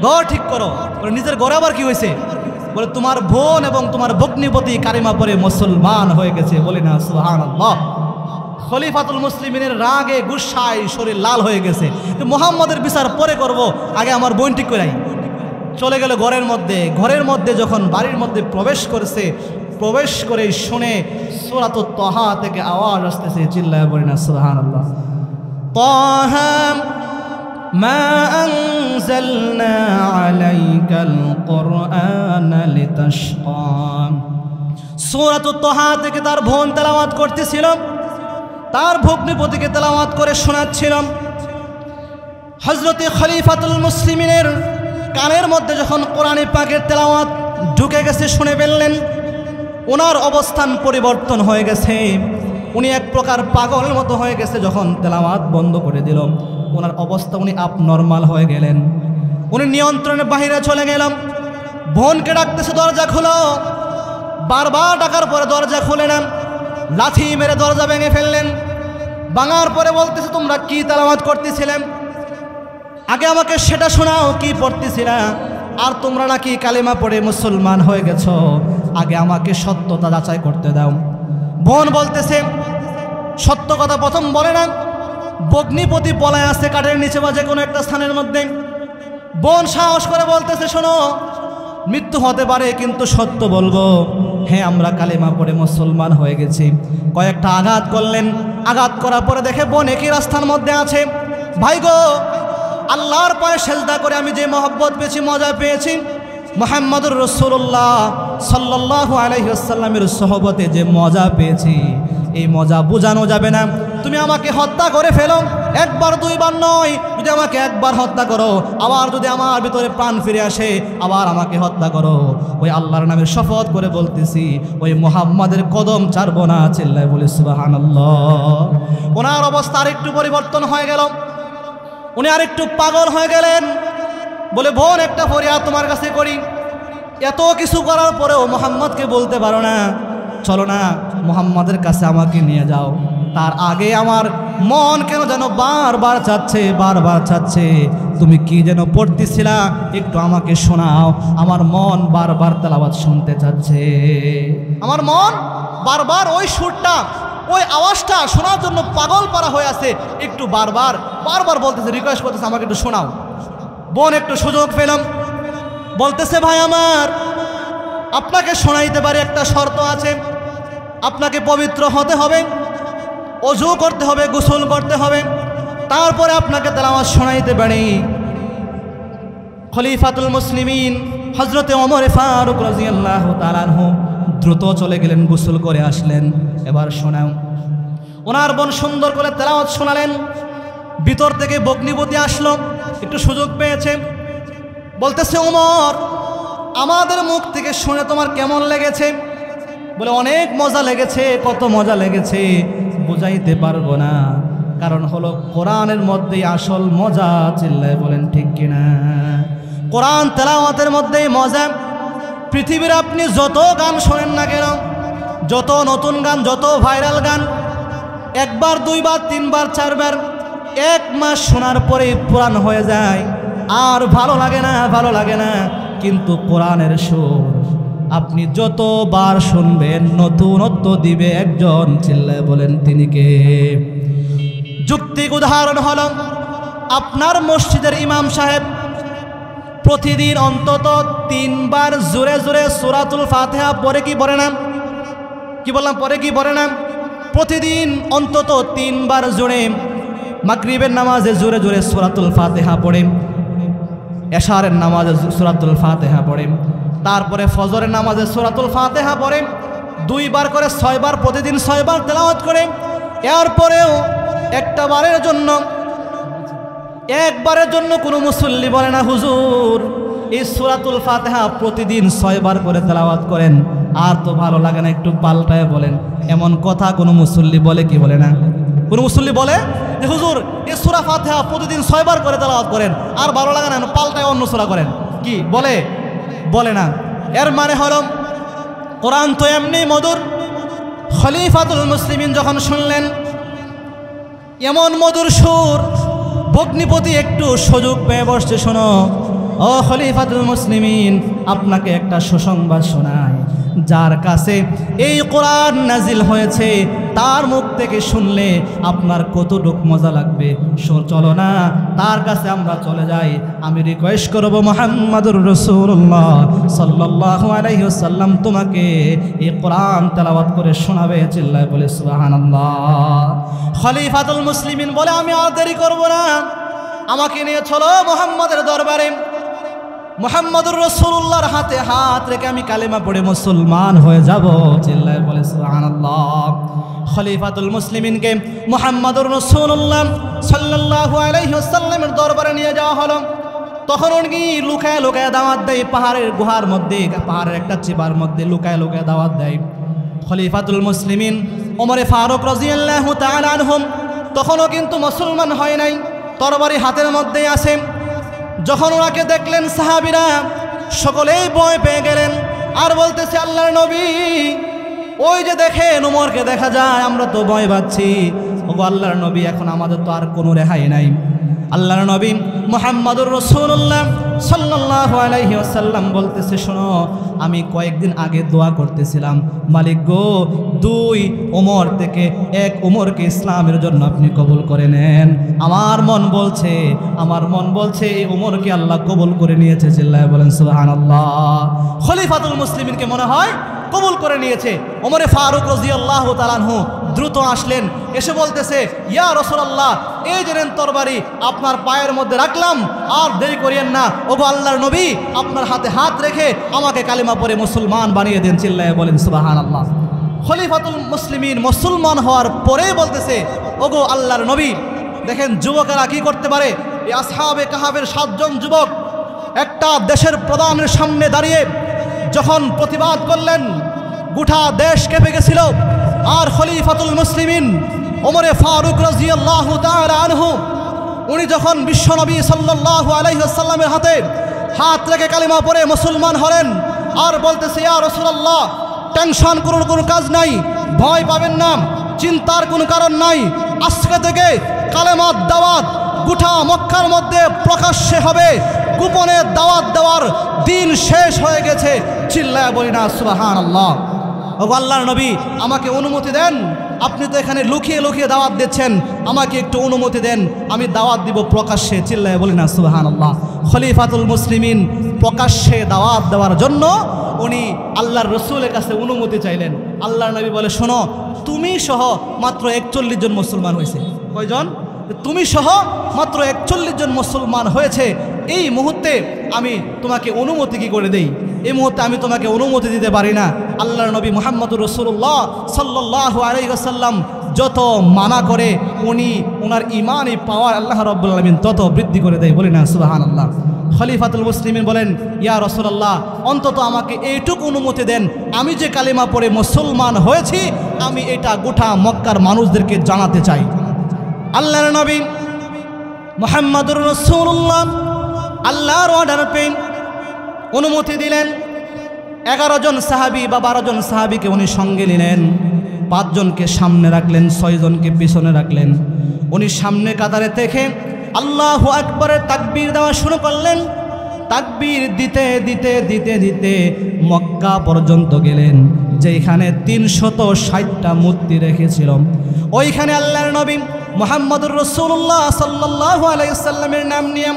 ঘর ঠিক করো। বলে, নিজের ঘরে আবার কি হয়েছে? বলে, তোমার বোন এবং তোমার ভগ্নিপতি কালিমা পড়ে মুসলমান হয়ে গেছে। বলি না সুবহানাল্লাহ। খলিফাতুল মুসলিমিনের রাগে গুসায় শরীর লাল হয়ে গেছে। মুহাম্মাদের বিচার পরে করব, আগে আমার বোন ঠিক করাই। চলে গেল ঘরের মধ্যে। ঘরের মধ্যে যখন বাড়ির মধ্যে প্রবেশ করেছে, প্রবেশ করে শুনে সূরাতুত তাহা থেকে আওয়াজ আসতেছে, চিল্লায় বলি না সুবহানাল্লাহ। তাহা মা আনজালনা আলাইকাল কুরআনা লিতাশকা। সূরাতুত তাহা থেকে তার বোন তেলাওয়াত করতেছিল, তার ভগ্নিপতিকে তেলাওয়াত করে শোনাচ্ছিলাম। হযরতে খলিফাতুল মুসলিমিনের কানের মধ্যে যখন কোরআন পাকের তেলাওয়াত ঢুকে গেছে, শুনে ফেললেন, ওনার অবস্থান পরিবর্তন হয়ে গেছে। উনি এক প্রকার পাগল মতো হয়ে গেছে। যখন তেলাওয়াত বন্ধ করে দিল, ওনার অবস্থা, উনি নরমাল হয়ে গেলেন। উনি নিয়ন্ত্রণের বাহিরে চলে গেলাম। বোনকে ডাকতেছে, দরজা খুলো। বারবার ডাকার পরে দরজা খুলে না, লাথি মেরে দরজা ভেঙে ফেললেন। ভাঙার পরে বলতেছে, তোমরা কি তেলাওয়াত করতেছিলেন? আগে আমাকে সেটা শোনাও, কি পড়তেছিলা? আর তোমরা নাকি কালেমা পড়ে মুসলমান হয়ে গেছো, আগে আমাকে সত্যতা যাচাই করতে দাও। বোন বলতেছে, সত্য কথা প্রথম বলে না, ভগ্নিপতি পলায় আছে কাঠের নিচে বা যে কোনো একটা স্থানের মধ্যে। বোন সাহস করে বলতেছে, শোনো, মৃত্যু হতে পারে কিন্তু সত্য বলবো। হ্যাঁ, আমরা কালেমা পড়ে মুসলমান হয়ে গেছি। কয়েকটা আঘাত করলেন। আঘাত করার পরে দেখে বোন একই রাস্তার মধ্যে আছে। ভাই গো, আল্লাহর পায়ে সেজদা করে আমি যে মহব্বত পেয়েছি, মজা পেয়েছি, মুহাম্মদুর রাসূলুল্লাহ সাল্লাল্লাহু আলাইহি ওয়াসাল্লামের সোহবতে যে মজা পেয়েছি, এই মজা বোঝানো যাবে না। তুমি আমাকে হত্যা করে ফেলো, একবার দুইবার নয়। যদি আমাকে একবার হত্যা করো, আবার যদি আমার ভিতরে প্রাণ ফিরে আসে, আবার আমাকে হত্যা করো, ওই আল্লাহর নামের শপথ করে বলতেছি, ওই মুহাম্মাদের কদম ছাড়বো না। চিল্লায় বলি সুবহানাল্লাহ। ওনার অবস্থা আরেকটু পরিবর্তন হয়ে গেল। উনি আরেকটু পাগল হয়ে গেলেন। বলে, বোন, একটা ফরিয়াদ তোমার কাছে করি। এত কিছু করার পরেও মুহাম্মদকে বলতে পারো না, চলো না মুহাম্মাদের কাছে আমাকে নিয়ে যাও। তার আগে আমার মন কেন যেন বারবার চাচ্ছে তুমি কি যেন পড়তেছিলা, একটু আমাকে শোনাও। আমার মন বারবার তেলাওয়াত শুনতে চাচ্ছে। আমার মন বারবার ওই সুরটা, ওই আওয়াজটা শোনার জন্য পাগল পারা হয়ে আছে। একটু বারবার বলতেছে, রিকোয়েস্ট করতেছে, আমাকে একটু শোনাও। বোন একটু সুযোগ পেলাম, বলতেছে, ভাই আমার, আপনাকে শোনাইতে পারি, একটা শর্ত আছে। আপনাকে পবিত্র হতে হবে, ওযু করতে হবে, গোসল করতে হবে, তারপরে আপনাকে তেলাওয়াত শোনাইতে পারি। খলিফাতুল মুসলিমিন হযরতে ওমর ফারুক রাদিয়াল্লাহু তাআলা আনহু দ্রুত চলে গেলেন, গোসল করে আসলেন। এবার শোনাও। ওনার বোন সুন্দর করে তেলাওয়াত শোনালেন। ভিতর থেকে ভগ্নিপতি আসলো, একটু সুযোগ পেয়েছে। বলতেছে, ওমর, আমাদের মুখ থেকে শুনে তোমার কেমন লেগেছে? বলে, অনেক মজা লেগেছে, কত মজা লেগেছে, বুঝাইতে পারবো না। কারণ হলো কোরআনের মধ্যেই আসল মজা। চিল্লায় বলেন ঠিক কিনা? কোরআন তেলাওয়াতের মধ্যেই মজা। পৃথিবীর আপনি যত গান শোনেন না কেন, যত নতুন গান, যত ভাইরাল গান, একবার, দুইবার, তিনবার, চারবার, 1 মাস শোনার পরে পুরাণ হয়ে যায়, আর ভালো লাগে না, ভালো লাগে না। কিন্তু কোরআনের সুর আপনি যতবার শুনবেন নতুনত্ব দিবে একজন। চিল্লায় বলেন তিনি কে? যুক্তিক উদাহরণ হলো, আপনার মসজিদের ইমাম সাহেব প্রতিদিন অন্তত 3 বার জোরে জোরে সূরাতুল ফাতিহা পড়ে কি পড়ে না? কি বললাম, পড়ে কি পড়ে না? প্রতিদিন অন্তত 3 বার জোরে মাগরিবের নামাজে জোরে জোরে সূরাতুল ফাতিহা পড়ে, এশারের নামাজে সূরাতুল ফাতিহা পড়ে, তারপরে ফজরের নামাজে সূরাতুল ফাতিহা পড়ে, 2 বার করে 6 বার, প্রতিদিন 6 বার তেলাওয়াত করে। এরপরেও একটা বারের জন্য, একবারের জন্য কোনো মুসল্লি বলে না, হুজুর এই সূরাতুল ফাতিহা প্রতিদিন 6 বার করে তেলাওয়াত করেন, আর তো ভালো লাগে না, একটু পাল্টায় বলেন। এমন কথা কোনো মুসল্লি বলে কি বলে না? কোনো মুসল্লি বলে যে হুজুর এই সূরা ফাতিহা প্রতিদিন 6 বার করে তেলাওয়াত করেন, আর ভালো লাগে না, পাল্টায় অন্য সূরা করেন? কি বলে? বলে না। এর মানে হলো কোরআন তো এমনি মধুর। খলিফাতুল মুসলিমিন যখন শুনলেন এমন মধুর সুর, ভগ্নিপতি একটু সুযোগ পেয়ে বসছে। শোনো ও খলিফাতুল মুসলিমিন, আপনাকে একটা সুসংবাদ শোনায়, যার কাছে এই কোরআন নাজিল হয়েছে তার মুখ থেকে শুনলে আপনার কতটুকু মজা লাগবে। চলো না তার কাছে আমরা চলে যাই। আমি রিকোয়েস্ট করব মুহাম্মাদুর রাসূলুল্লাহ সাল্লাল্লাহু আলাইহি ওয়াসাল্লাম তোমাকে এই কোরআন তেলাওয়াত করে শোনাবে। চিল্লায় বলে সুবহানাল্লাহ। খলিফাতুল মুসলিমিন বলে আমি আর দেরি করব না, আমাকে নিয়ে চলো মুহাম্মাদের দরবারে। মুহাম্মাদুর রাসূলুল্লাহর হাতে হাত রেখে আমি কালেমা পড়ে মুসলমান হয়ে যাব। চিল্লায় বলে সুবহানাল্লাহ। খলিফাতুল মুসলিমিনকে মুহাম্মাদুর রাসূলুল্লাহ সাল্লাল্লাহু আলাইহি ওয়াসাল্লামের দরবারে নিয়ে যাওয়া হলো। তখন উনি লুকায় লুকায় দাওয়াত দেয়, পাহাড়ের গুহার মধ্যে, পাহাড়ের একটা চিপার মধ্যে লুকায় লুকায় দাওয়াত দেয়। খলিফাতুল মুসলিমিন ওমরে ফারুক রাদিয়াল্লাহু তাআলা আনহুম তখনও কিন্তু মুসলমান হয় নাই, তরবারি হাতের মধ্যেই আছে। যখন ওনাকে দেখলেন সাহাবীরা সকলেই ভয় পেয়ে গেলেন, আর বলতেছে আল্লাহর নবী, ওই যে দেখেন ওমরকে দেখা যায়, আমরা তো ভয় পাচ্ছি। ওগো আল্লাহর নবী, এখন আমাদের তো আর কোনো রেহাই নাই। আল্লাহর নবী মুহাম্মাদুর রাসূলুল্লাহ সাল্লাল্লাহু আলাইহি ওয়াসাল্লাম বলতেছে, শোনো আমি কয়েকদিন আগে দোয়া করতেছিলাম, মালিক গো 2 ওমর থেকে 1 ওমরকে ইসলামের জন্য আপনি কবুল করে নেন। আমার মন বলছে এই ওমরকে আল্লাহ কবুল করে নিয়েছে। চিল্লায় বলেন সুবহানাল্লাহ। খলিফাতুল মুসলিমিনকে মনে হয় কবুল করে নিয়েছে। ওমরে ফারুক রাদিয়াল্লাহু তাআলা আনহু দ্রুত আসলেন, এসে বলতেছে, ইয়া রাসূলুল্লাহ, এই যে নেন তরবারি আপনার পায়ের মধ্যে রাখলাম, আর দেরি করিয়েন না। ওগো আল্লাহর নবী, আপনার হাতে হাত রেখে আমাকে কালিমা পড়ে মুসলমান বানিয়ে দেন। চিল্লায় বলেন সুবহানাল্লাহ। খলিফাতুল মুসলিমিন মুসলমান হওয়ার পরে বলতেছে, ওগো আল্লাহর নবী, দেখেন যুবকেরা কি করতে পারে। এই আসহাবে কাহাবের 7 জন যুবক একটা দেশের প্রধানের সামনে দাঁড়িয়ে যখন প্রতিবাদ করলেন, গোটা দেশ কেঁপে গেছিল। আর খলিফাতুল মুসলিমিন ওমরে ফারুক রাদিয়াল্লাহু তাআলা আনহু উনি যখন বিশ্বনবী সাল্লাল্লাহু আলাইহি ওয়াসাল্লামের হাতে হাত রেখে কালিমা পড়ে মুসলমান হলেন, আর বলতেছে, ইয়া রাসূলুল্লাহ, টেনশন করার কোনো কাজ নাই, ভয় পাবেন না, চিন্তার কোনো কারণ নাই। আজকে থেকে কালেমার দাওয়াত গোটা মক্কার মধ্যে প্রকাশ্যে হবে, গোপনে দাওয়াত দেওয়ার দিন শেষ হয়ে গেছে। চিল্লায় বলি না সুবহানাল্লাহ। ও আল্লাহর নবী, আমাকে অনুমতি দেন, আপনি তো এখানে লুকিয়ে লুকিয়ে দাওয়াত দিচ্ছেন, আমাকে একটু অনুমতি দেন, আমি দাওয়াত দিব প্রকাশ্যে। চিল্লায় বলি না সুবহানাল্লাহ। খলিফাতুল মুসলিমিন প্রকাশ্যে দাওয়াত দেওয়ার জন্য উনি আল্লাহর রসুলের কাছে অনুমতি চাইলেন। আল্লাহর নবী বলে, শোনো, তুমি সহ মাত্র 41 জন মুসলমান হয়েছে। কয়জন? তুমি সহ মাত্র 41 জন মুসলমান হয়েছে। এই মুহূর্তে আমি তোমাকে অনুমতি কি করে দেই? এই মুহূর্তে আমি তোমাকে অনুমতি দিতে পারি না। আল্লাহর নবী মুহাম্মদুর রাসূলুল্লাহ সাল্লাল্লাহু আলাইহি ওয়াসাল্লাম যত মানা করে উনি ওনার ইমানি পাওয়ার আল্লাহ রাব্বুল আলামিন তত বৃদ্ধি করে দেয়। বলি না সুবহানাল্লাহ। খলিফাতুল মুসলিমিন বলেন, ইয়া রাসূলুল্লাহ, অন্তত আমাকে এইটুকু অনুমতি দেন, আমি যে কালিমা পড়ে মুসলমান হয়েছি আমি এটা গোটা মক্কার মানুষদেরকে জানাতে চাই। আল্লাহর নবী মুহাম্মদুর রাসূলুল্লাহ আল্লাহর অর্ডার পেয়ে অনুমতি দিলেন। 11 জন সাহাবী বা 12 জন সাহাবীকে উনি সঙ্গে নিলেন। 5 জনকে সামনে রাখলেন, 6 জনকে পিছনে রাখলেন। উনি সামনে কাতারে থেকে আল্লাহু আকবারের তাকবীর দেওয়া শুরু করলেন। তাকবীর দিতে দিতে দিতে দিতে মক্কা পর্যন্ত গেলেন, যেখানে 360টা মূর্তি রেখেছিল। ওইখানে আল্লাহর নবী মুহাম্মদুর রাসূলুল্লাহ সাল্লাল্লাহু আলাইহি ওয়াসাল্লামের নাম নিয়ে,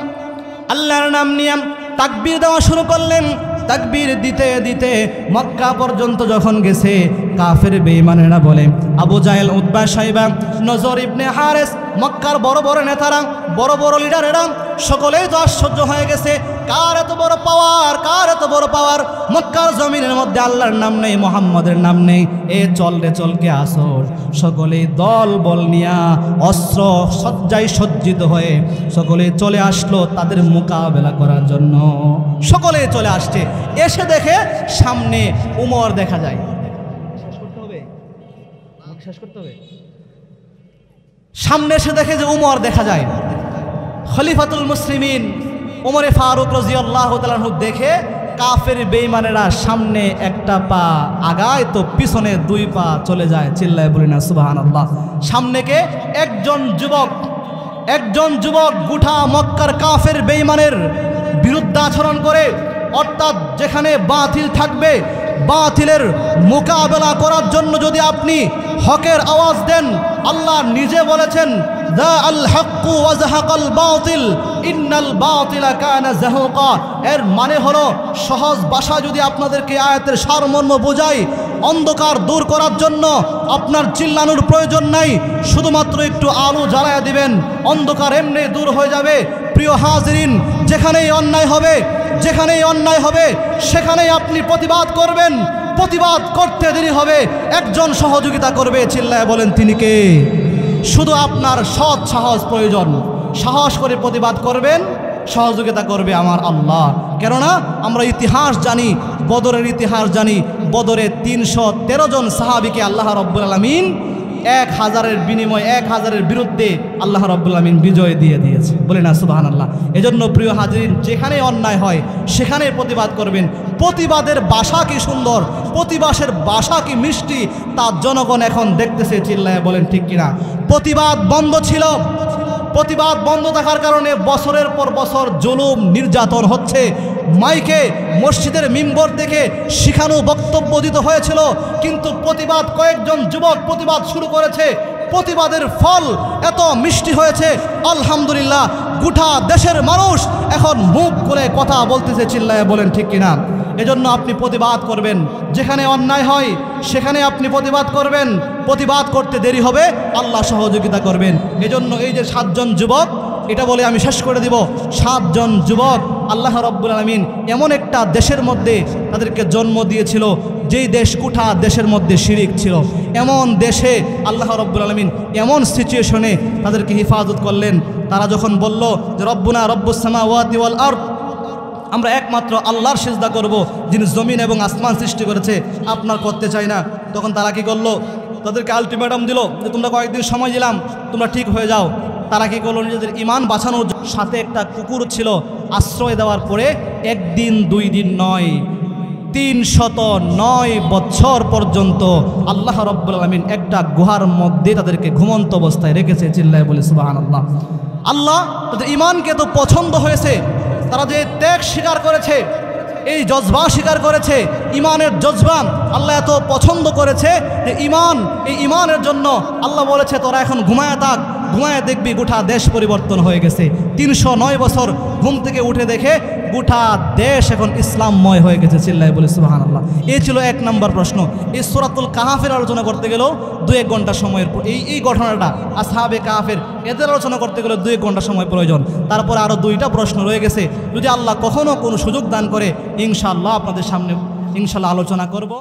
আল্লাহর নাম নিয়ে তাকবীর দেওয়া শুরু করলেন। তাকবীর দিতে দিতে মক্কা পর্যন্ত যখন গেছে, কাফের বেঈমানেরা বলে, আবু জাহেল, উতবা, শাইবা, নজর ইবনে হারেস, মক্কার বড় বড় নেতারা, বড় বড় লিডারেরা সকলেই তো আশ্চর্য হয়ে গেছে, কার এত বড় পাওয়ার, কার এত বড় পাওয়ার। মক্কার জমিনের মধ্যে আল্লাহর নাম নেই, মুহাম্মদের নাম নেই, এ চল রে চলকে আসর। সকলেই দল বল নিয়া অস্ত্র সজ্জায় সজ্জিত হয়ে সকলে চলে আসলো তাদের মোকাবেলা করার জন্য। সকলে চলে আসছে, এসে দেখে সামনে উমর দেখা যায়। সামনে এসে দেখে যে উমর দেখা যায়। খলিফাতুল মুসলিমিন উমরে ফারুক রাদিয়াল্লাহু তাআলা দেখে কাফের বেঈমানেরা সামনে একটা পা আগায় তো পিছনে 2 পা চলে যায়। চিল্লায় বলি না সুবহানাল্লাহ। সামনেকে একজন যুবক গোটা মক্কার কাফের বেঈমানের বিরুদ্ধে আচরণ করে, অর্থাৎ যেখানে বাতিল থাকবে, বাতিলের মোকাবেলা করার জন্য যদি আপনি হকের আওয়াজ দেন, আল্লাহ নিজে বলেছেন দা আল হাক্কু ওয়া যাহাকাল বাতিল ইন্নাল বাতিলা কানা যাহুকা। এর মানে হলো, সহজ ভাষায় যদি আপনাদেরকে আয়াতের সারমর্ম বোঝাই, অন্ধকার দূর করার জন্য আপনার চিল্লানোর প্রয়োজন নাই, শুধুমাত্র একটু আলো জ্বালায়া দিবেন, অন্ধকার এমনি দূর হয়ে যাবে। প্রিয় হাজিরিন, যেখানেই অন্যায় হবে সেখানেই আপনি প্রতিবাদ করবেন। প্রতিবাদ করতে দেরি হবে, একজন সহযোগিতা করবে। চিল্লায় বলেন তিনি কে? শুধু আপনার সৎ সাহস প্রয়োজন। সাহস করে প্রতিবাদ করবেন, সহযোগিতা করবে আমার আল্লাহ। কেননা আমরা ইতিহাস জানি, বদরের ইতিহাস জানি। বদরে 313 জন সাহাবীকে আল্লাহ রাব্বুল আলামিন 1000-এর বিনিময়ে 1000-এর বিরুদ্ধে আল্লাহ রাব্বুল আলামিন বিজয় দিয়ে দিয়েছে। বলে না সুবহানাল্লাহ। এজন্য প্রিয় হাজিরিন, যেখানে অন্যায় হয় সেখানে প্রতিবাদ করবেন। প্রতিবাদের ভাষা কি সুন্দর, প্রতিবাদের ভাষা কি মিষ্টি, তা জনগণ এখন দেখতেছে। চিল্লায় বলেন ঠিক কিনা? প্রতিবাদ বন্ধ ছিল, প্রতিবাদ বন্ধ থাকার কারণে বছরের পর বছর জুলুম নির্যাতন হচ্ছে। মাইকে মসজিদের মিম্বর থেকে শিখানো বক্তব্য দিতে হয়েছিল, কিন্তু প্রতিবাদ, কয়েকজন যুবক প্রতিবাদ শুরু করেছে, প্রতিবাদের ফল এত মিষ্টি হয়েছে আলহামদুলিল্লাহ। গোটা দেশের মানুষ এখন মুখ করে কথা বলতেছে। চিল্লায় বলেন ঠিক কিনা? এজন্য আপনি প্রতিবাদ করবেন, যেখানে অন্যায় হয় সেখানে আপনি প্রতিবাদ করবেন। প্রতিবাদ করতে দেরি হবে, আল্লাহ সহযোগিতা করবেন। এজন্য এই যে 7 জন যুবক, এটা বলে আমি শেষ করে দিব। 7 জন যুবক আল্লাহ রাব্বুল আলামিন এমন একটা দেশের মধ্যে তাদেরকে জন্ম দিয়েছিল, যেই দেশ গোটা দেশের মধ্যে শিরিক ছিল। এমন দেশে আল্লাহ রাব্বুল আলামিন এমন সিচুয়েশনে তাদেরকে হেফাজত করলেন। তারা যখন বলল যে রব্বুনা রব্বুস সামাওয়াতি ওয়াল আরদ, আমরা একমাত্র আল্লাহর সিজদা করব যিনি জমিন এবং আসমান সৃষ্টি করেছে, আপনার করতে চাই না। তখন তারা কি করলো? তাদেরকে আলটিমেটাম দিল যে তোমরা কয়েকদিন সময় দিলাম, তোমরা ঠিক হয়ে যাও। তারা কি করলো? নিজেদের ইমান বাঁচানোর সাথে একটা কুকুর ছিল, আশ্রয় দেওয়ার পরে 1 দিন 2 দিন নয়, 309 বছর পর্যন্ত আল্লাহ রাব্বুল আলামিন একটা গুহার মধ্যে তাদেরকে ঘুমন্ত অবস্থায় রেখেছে। চিল্লায় বলে সুবহানাল্লাহ। আল্লাহ তাদের ইমানকে তো পছন্দ হয়েছে, তারা যে ত্যাগ স্বীকার করেছে, এই জজবা স্বীকার করেছে, ইমানের জজবা আল্লাহ এত পছন্দ করেছে যে এই ইমানের জন্য আল্লাহ বলেছে তোরা এখন ঘুমায় থাক, ঘুমায় দেখবি গোটা দেশ পরিবর্তন হয়ে গেছে। 309 বছর ঘুম থেকে উঠে দেখে গোটা দেশ এখন ইসলামময় হয়ে গেছে। চিল্লায় বলে সুবহানাল্লাহ। এই ছিল 1 নম্বর প্রশ্ন। এই সূরাতুল কাহাফের আলোচনা করতে গেলেও 2-1 ঘন্টা সময়ের এই ঘটনাটা, আসহাবে কাহাফের, এদের আলোচনা করতে গেলে 2-1 ঘন্টা সময় প্রয়োজন। তারপরে আরও 2টা প্রশ্ন রয়ে গেছে। যদি আল্লাহ কখনো কোনো সুযোগ দান করে ইনশাআল্লাহ আপনাদের সামনে ইনশাআল্লাহ আলোচনা করব।